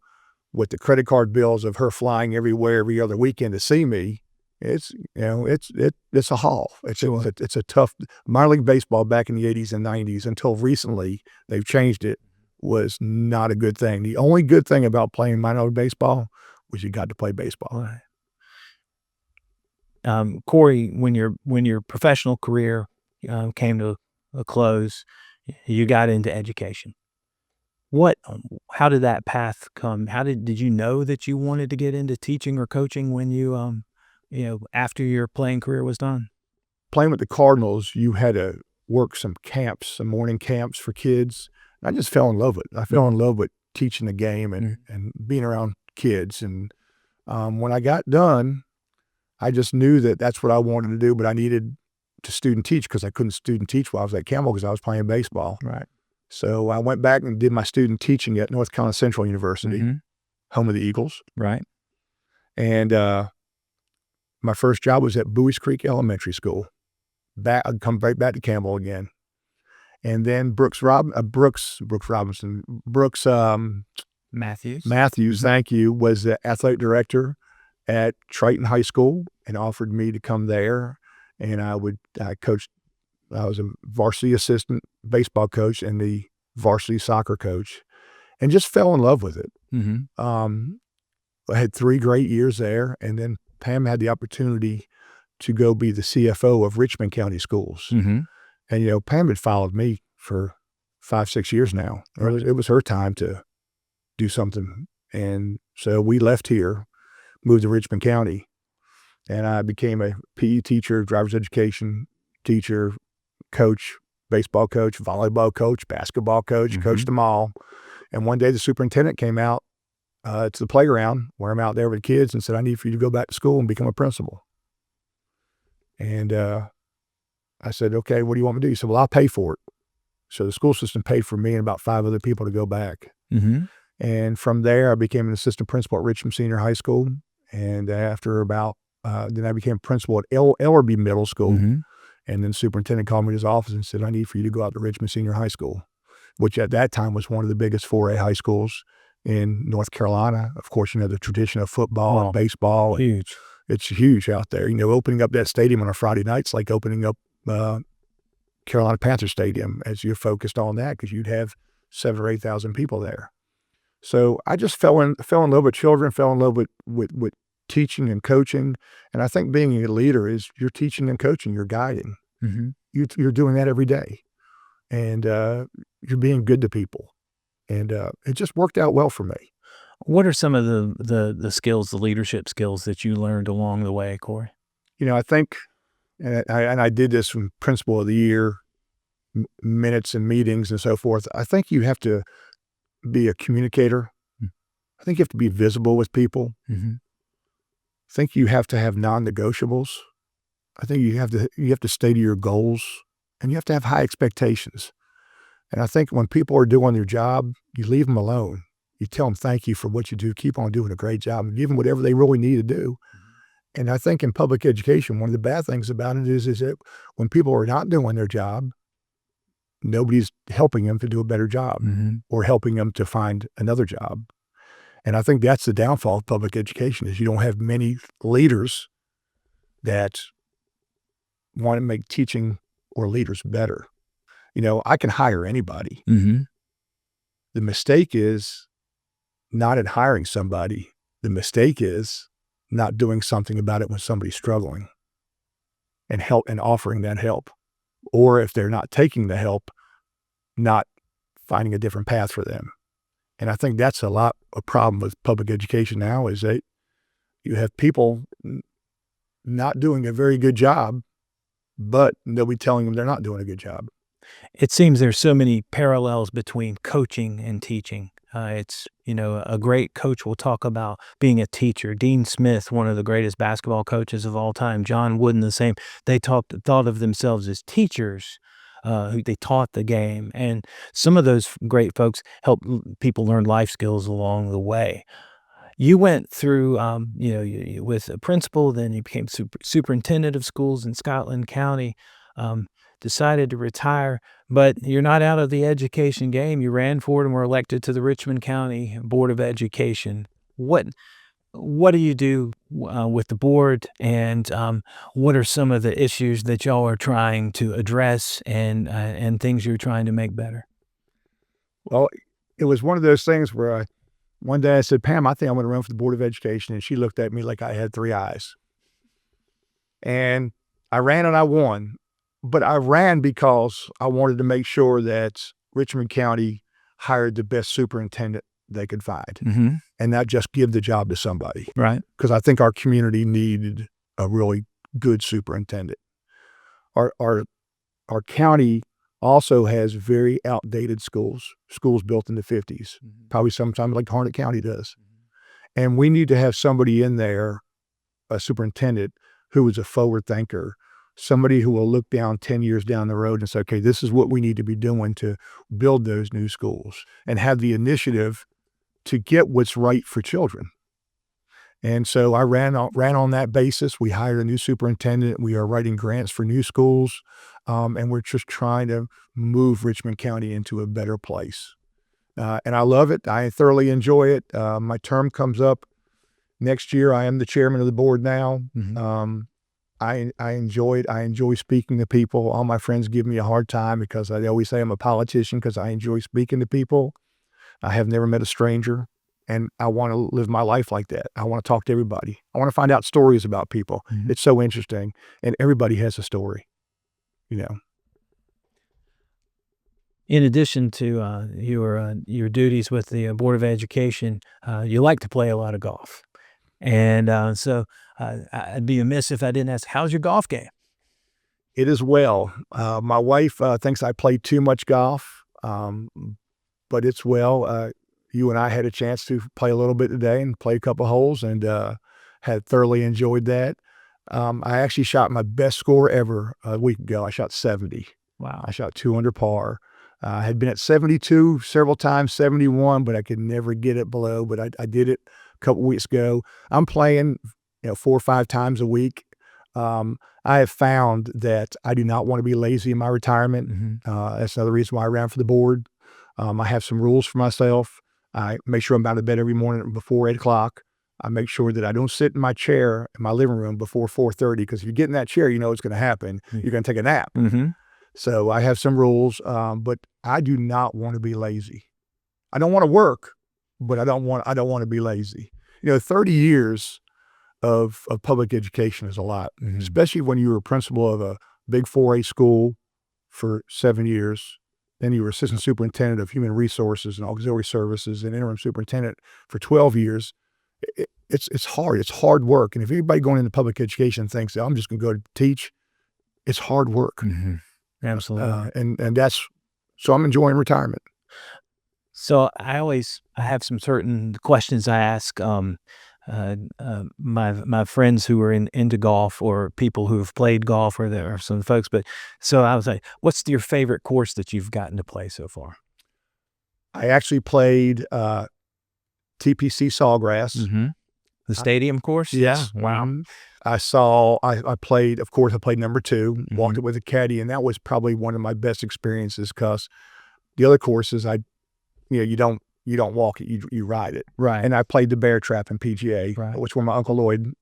with the credit card bills of her flying everywhere every other weekend to see me, it's a haul. It's a tough minor league baseball back in the 80s and 90s until recently they've changed it, was not a good thing. The only good thing about playing minor league baseball was you got to play baseball. Right. Cory, when your professional career came to a close, you got into education. How did that path come? Did you know that you wanted to get into teaching or coaching when you after your playing career was done? Playing with the Cardinals, you had to work some morning camps for kids. I just fell in love with it. I fell in love with teaching the game and being around kids. And when I got done, I just knew that that's what I wanted to do, but I needed to student teach because I couldn't student teach while I was at Campbell because I was playing baseball. Right. So I went back and did my student teaching at North Carolina Central University, home of the Eagles. Right. And my first job was at Buies Creek Elementary School. I'd come right back to Campbell again. And then Brooks Matthews, thank you, was the athletic director at Triton High School and offered me to come there. And I was a varsity assistant baseball coach and the varsity soccer coach, and just fell in love with it. I had 3 great years there. And then Pam had the opportunity to go be the CFO of Richmond County Schools. And, Pam had followed me for 5-6 years now. It was her time to do something. And so we left here, moved to Richmond County, and I became a PE teacher, driver's education teacher, coach, baseball coach, volleyball coach, basketball coach, coached them all. And one day the superintendent came out to the playground where I'm out there with the kids and said, I need for you to go back to school and become a principal. And I said, okay, what do you want me to do? He said, well, I'll pay for it. So the school system paid for me and about 5 other people to go back. And from there, I became an assistant principal at Richmond Senior High School. And after then I became principal at Ellerby Middle School. And then the superintendent called me to his office and said, I need for you to go out to Richmond Senior High School, which at that time was one of the biggest 4A high schools in North Carolina. Of course, the tradition of football and baseball. Huge. It's huge out there. Opening up that stadium on a Friday night's like opening up Carolina Panther Stadium, as you're focused on that, because you'd have 7,000 or 8,000 people there. So I just fell in love with children, fell in love with teaching and coaching. And I think being a leader is you're teaching and coaching, you're guiding. You're doing that every day. And you're being good to people. And it just worked out well for me. What are some of the skills, the leadership skills that you learned along the way, Cory? I think, and I did this from Principal of the Year, minutes and meetings and so forth. I think you have to be a communicator. I think you have to be visible with people. I think you have to have non-negotiables. I think you have to stay to your goals, and you have to have high expectations. And I think when people are doing their job, you leave them alone. You tell them thank you for what you do. Keep on doing a great job and give them whatever they really need to do. And I think in public education, one of the bad things about it is that when people are not doing their job, nobody's helping them to do a better job or helping them to find another job. And I think that's the downfall of public education is you don't have many leaders that want to make teaching or leaders better. I can hire anybody. Mm-hmm. The mistake is not in hiring somebody. The mistake is not doing something about it when somebody's struggling and offering that help. Or if they're not taking the help, not finding a different path for them. And I think that's a problem with public education now is that you have people not doing a very good job, but they'll be telling them they're not doing a good job. It seems there's so many parallels between coaching and teaching. It's, a great coach will talk about being a teacher. Dean Smith, one of the greatest basketball coaches of all time, John Wooden, the same. They thought of themselves as teachers. Who they taught the game. And some of those great folks helped people learn life skills along the way. You went through, with a principal, then you became superintendent of schools in Scotland County, decided to retire, but you're not out of the education game. You ran for it and were elected to the Richmond County Board of Education. What do you do with the board, and what are some of the issues that y'all are trying to address and things you're trying to make better? Well, it was one of those things where one day I said, Pam, I think I'm going to run for the Board of Education. And she looked at me like I had three eyes. And I ran and I won. But I ran because I wanted to make sure that Richmond County hired the best superintendent they could find, mm-hmm. and not just give the job to somebody. Right. Because I think our community needed a really good superintendent. Our county also has very outdated schools built in the 50s, mm-hmm. probably sometimes like Harnett County does. Mm-hmm. And we need to have somebody in there, a superintendent, who is a forward thinker, somebody who will look down 10 years down the road and say, okay, this is what we need to be doing to build those new schools and have the initiative to get what's right for children. And so I ran on that basis. We hired a new superintendent. We are writing grants for new schools, and we're just trying to move Richmond County into a better place. And I love it. I thoroughly enjoy it. My term comes up next year. I am the chairman of the board now. Mm-hmm. I enjoy it. I enjoy speaking to people. All my friends give me a hard time because they always say I'm a politician because I enjoy speaking to people. I have never met a stranger, and I want to live my life like that. I want to talk to everybody. I want to find out stories about people. Mm-hmm. It's so interesting, and everybody has a story, In addition to your duties with the Board of Education, you like to play a lot of golf. And so I'd be amiss if I didn't ask, how's your golf game? It is well. My wife thinks I play too much golf, but it's well. You and I had a chance to play a little bit today and play a couple holes, and had thoroughly enjoyed that. I actually shot my best score ever a week ago. I shot 70. Wow. I shot 2 under par. I had been at 72 several times, 71, but I could never get it below, but I did it a couple weeks ago. I'm playing 4 or 5 times a week. I have found that I do not want to be lazy in my retirement. Mm-hmm. That's another reason why I ran for the board. I have some rules for myself. I make sure I'm out of bed every morning before 8 o'clock. I make sure that I don't sit in my chair in my living room before 4:30, because if you get in that chair, you know what's going to happen. Mm-hmm. You're going to take a nap. Mm-hmm. So I have some rules, but I do not want to be lazy. I don't want to work, but I don't want to be lazy. 30 years of public education is a lot, mm-hmm. especially when you were principal of a big 4A school for 7 years. Then you were assistant superintendent of human resources and auxiliary services and interim superintendent for 12 years. It's hard. It's hard work. And if anybody going into public education thinks, I'm just going to go to teach, it's hard work. Mm-hmm. Absolutely. And that's, so I'm enjoying retirement. So I have some certain questions I ask my friends who are into golf, or people who have played golf, or there are some folks. But so I was like, what's your favorite course that you've gotten to play so far? I actually played TPC Sawgrass. Mm-hmm. The stadium course? Yeah. Wow. I played, of course, I played number 2, mm-hmm. walked it with a caddy, and that was probably one of my best experiences, because the other courses, you don't walk it, you ride it. Right. And I played the Bear Trap in PGA, right. which where my Uncle Lloyd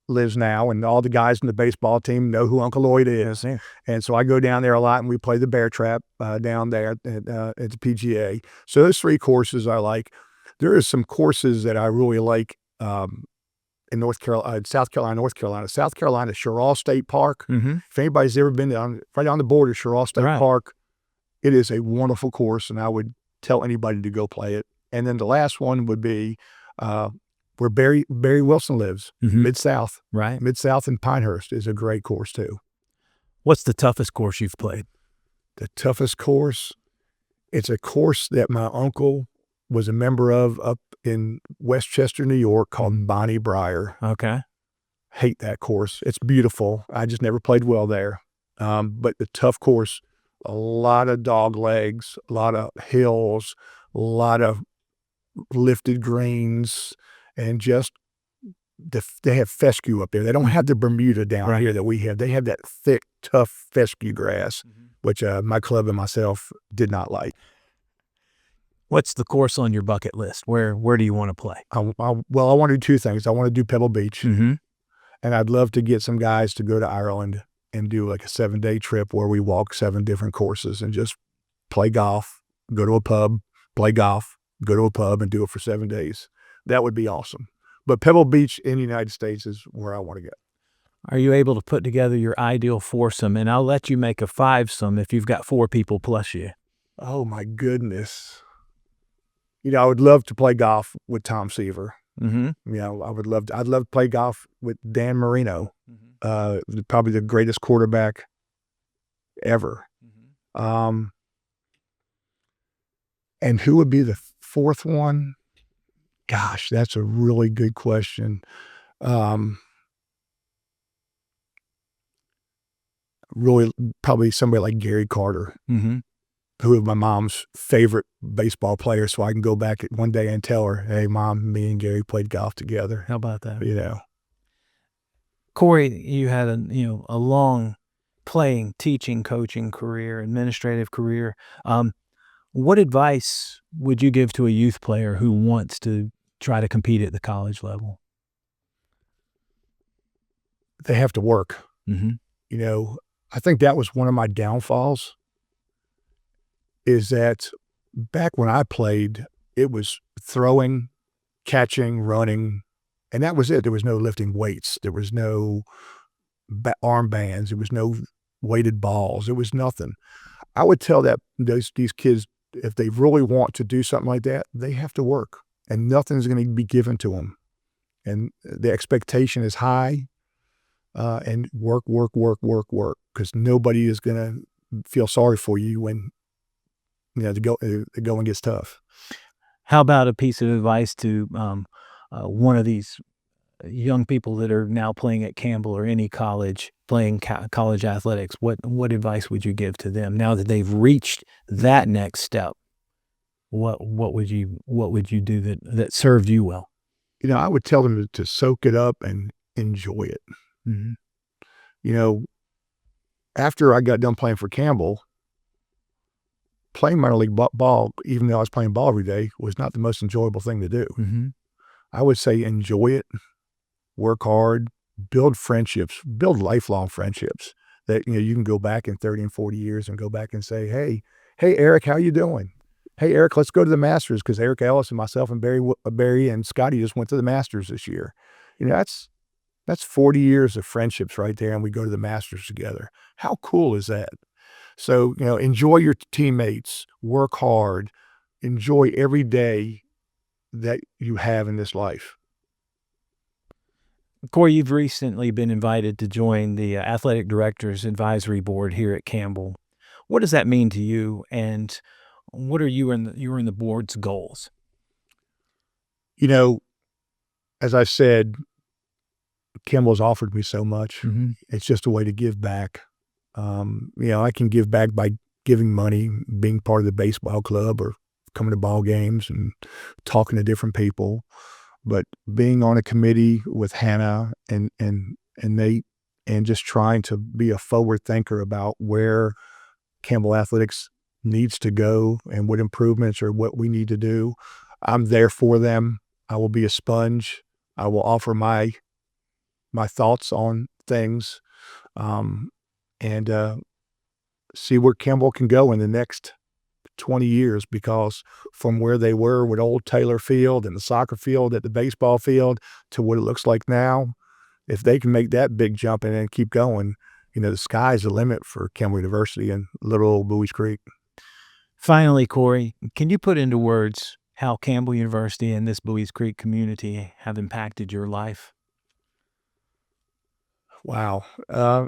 lives now, and all the guys in the baseball team know who Uncle Lloyd is. Yeah. And so I go down there a lot, and we play the bear trap down there at the PGA. So those 3 courses I like. There are some courses that I really like in South Carolina, North Carolina. South Carolina, Sherall State Park. Mm-hmm. If anybody's ever been right on the border, Sherall State Park, it is a wonderful course, and I would tell anybody to go play it. And then the last one would be where Barry Wilson lives, Mid-South. Right. Mid-South and Pinehurst is a great course too. What's the toughest course you've played? The toughest course? It's a course that my uncle was a member of up in Westchester, New York, called Bonnie Briar. Okay. Hate that course. It's beautiful. I just never played well there. But the tough course, a lot of dog legs, a lot of hills, a lot of lifted greens, and just they have fescue up there. They don't have the Bermuda down here that we have. They have that thick, tough fescue grass, which my club and myself did not like. What's the course on your bucket list? Where do you want to play? Well, I want to do 2 things. I want to do Pebble Beach, and I'd love to get some guys to go to Ireland and do like a 7-day trip where we walk 7 different courses and just play golf, go to a pub, play golf, go to a pub, and do it for 7 days. That would be awesome. But Pebble Beach in the United States is where I want to go. Are you able to put together your ideal foursome? And I'll let you make a 5-some if you've got 4 people plus you. Oh, my goodness. I would love to play golf with Tom Seaver. I'd love to play golf with Dan Marino, probably the greatest quarterback ever. And who would be the 4th one? Gosh, that's a really good question. Really, probably somebody like Gary Carter, who is my mom's favorite baseball player, so I can go back one day and tell her, hey, Mom, me and Gary played golf together. How about that? Cory, you had a long playing, teaching, coaching career, administrative career. What advice would you give to a youth player who wants to try to compete at the college level? They have to work. I think that was one of my downfalls, is that back when I played, it was throwing, catching, running, and that was it. There was no lifting weights. There was no armbands. There was no weighted balls. There was nothing. I would tell these kids, if they really want to do something like that, they have to work, and nothing's going to be given to them. And the expectation is high, and work, because nobody is going to feel sorry for you when the going gets tough. How about a piece of advice to one of these young people that are now playing at Campbell or any college, playing college athletics? What advice would you give to them now that they've reached that next step? What would you do that served you well? I would tell them to soak it up and enjoy it. After I got done playing for Campbell, playing minor league ball, even though I was playing ball every day, was not the most enjoyable thing to do. I would say enjoy it, work hard, build friendships, build lifelong friendships that you can go back in 30 and 40 years and go back and say, hey Eric, how you doing? Hey Eric, let's go to the Masters, because Eric Ellis and myself and Barry and Scotty just went to the Masters this year. That's 40 years of friendships right there, and we go to the Masters together. How cool is that? So, enjoy your teammates, work hard, enjoy every day that you have in this life. Cory, you've recently been invited to join the Athletic Directors Advisory Board here at Campbell. What does that mean to you, and what are you in the board's goals? As I said, Campbell's offered me so much. It's just a way to give back. I can give back by giving money, being part of the baseball club, or coming to ball games and talking to different people. But being on a committee with Hannah and Nate, and just trying to be a forward thinker about where Campbell Athletics needs to go and what improvements or what we need to do, I'm there for them. I will be a sponge. I will offer my my thoughts on things, and see where Campbell can go in the next 20 years, because from where they were with old Taylor Field and the soccer field at the baseball field to what it looks like now, if they can make that big jump and then keep going, the sky's the limit for Campbell University and little old Bowie's Creek. Finally, Cory, can you put into words how Campbell University and this Bowie's Creek community have impacted your life? Wow.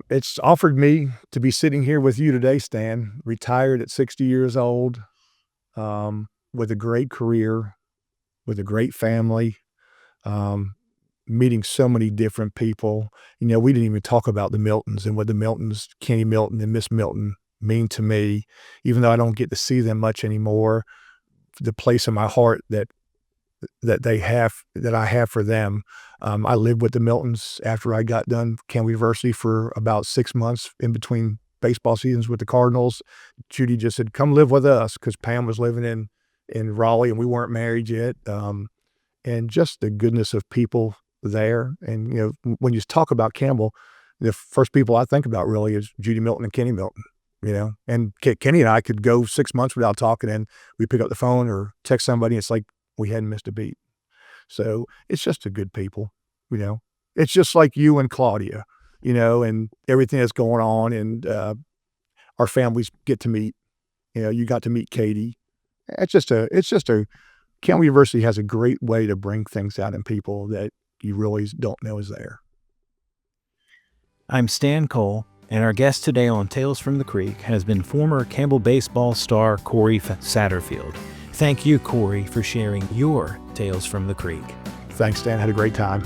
It's offered me to be sitting here with you today, Stan, retired at 60 years old, with a great career, with a great family, meeting so many different people. We didn't even talk about the Miltons and what the Miltons, Kenny Milton and Miss Milton, mean to me, even though I don't get to see them much anymore. The place in my heart that I have for them. I lived with the Miltons after I got done Campbell University for about 6 months in between baseball seasons with the Cardinals. Judy just said, "Come live with us," because Pam was living in Raleigh and we weren't married yet. And just the goodness of people there. And when you talk about Campbell, the first people I think about really is Judy Milton and Kenny Milton. And Kenny and I could go 6 months without talking, and we pick up the phone or text somebody. It's like we hadn't missed a beat. So it's just a good people, It's just like you and Claudia, and everything that's going on, and our families get to meet. You got to meet Katie. It's just a Campbell University has a great way to bring things out in people that you really don't know is there. I'm Stan Cole, and our guest today on Tales from the Creek has been former Campbell baseball star Cory Satterfield. Thank you, Cory, for sharing your Tales from the Creek. Thanks, Stan. Had a great time.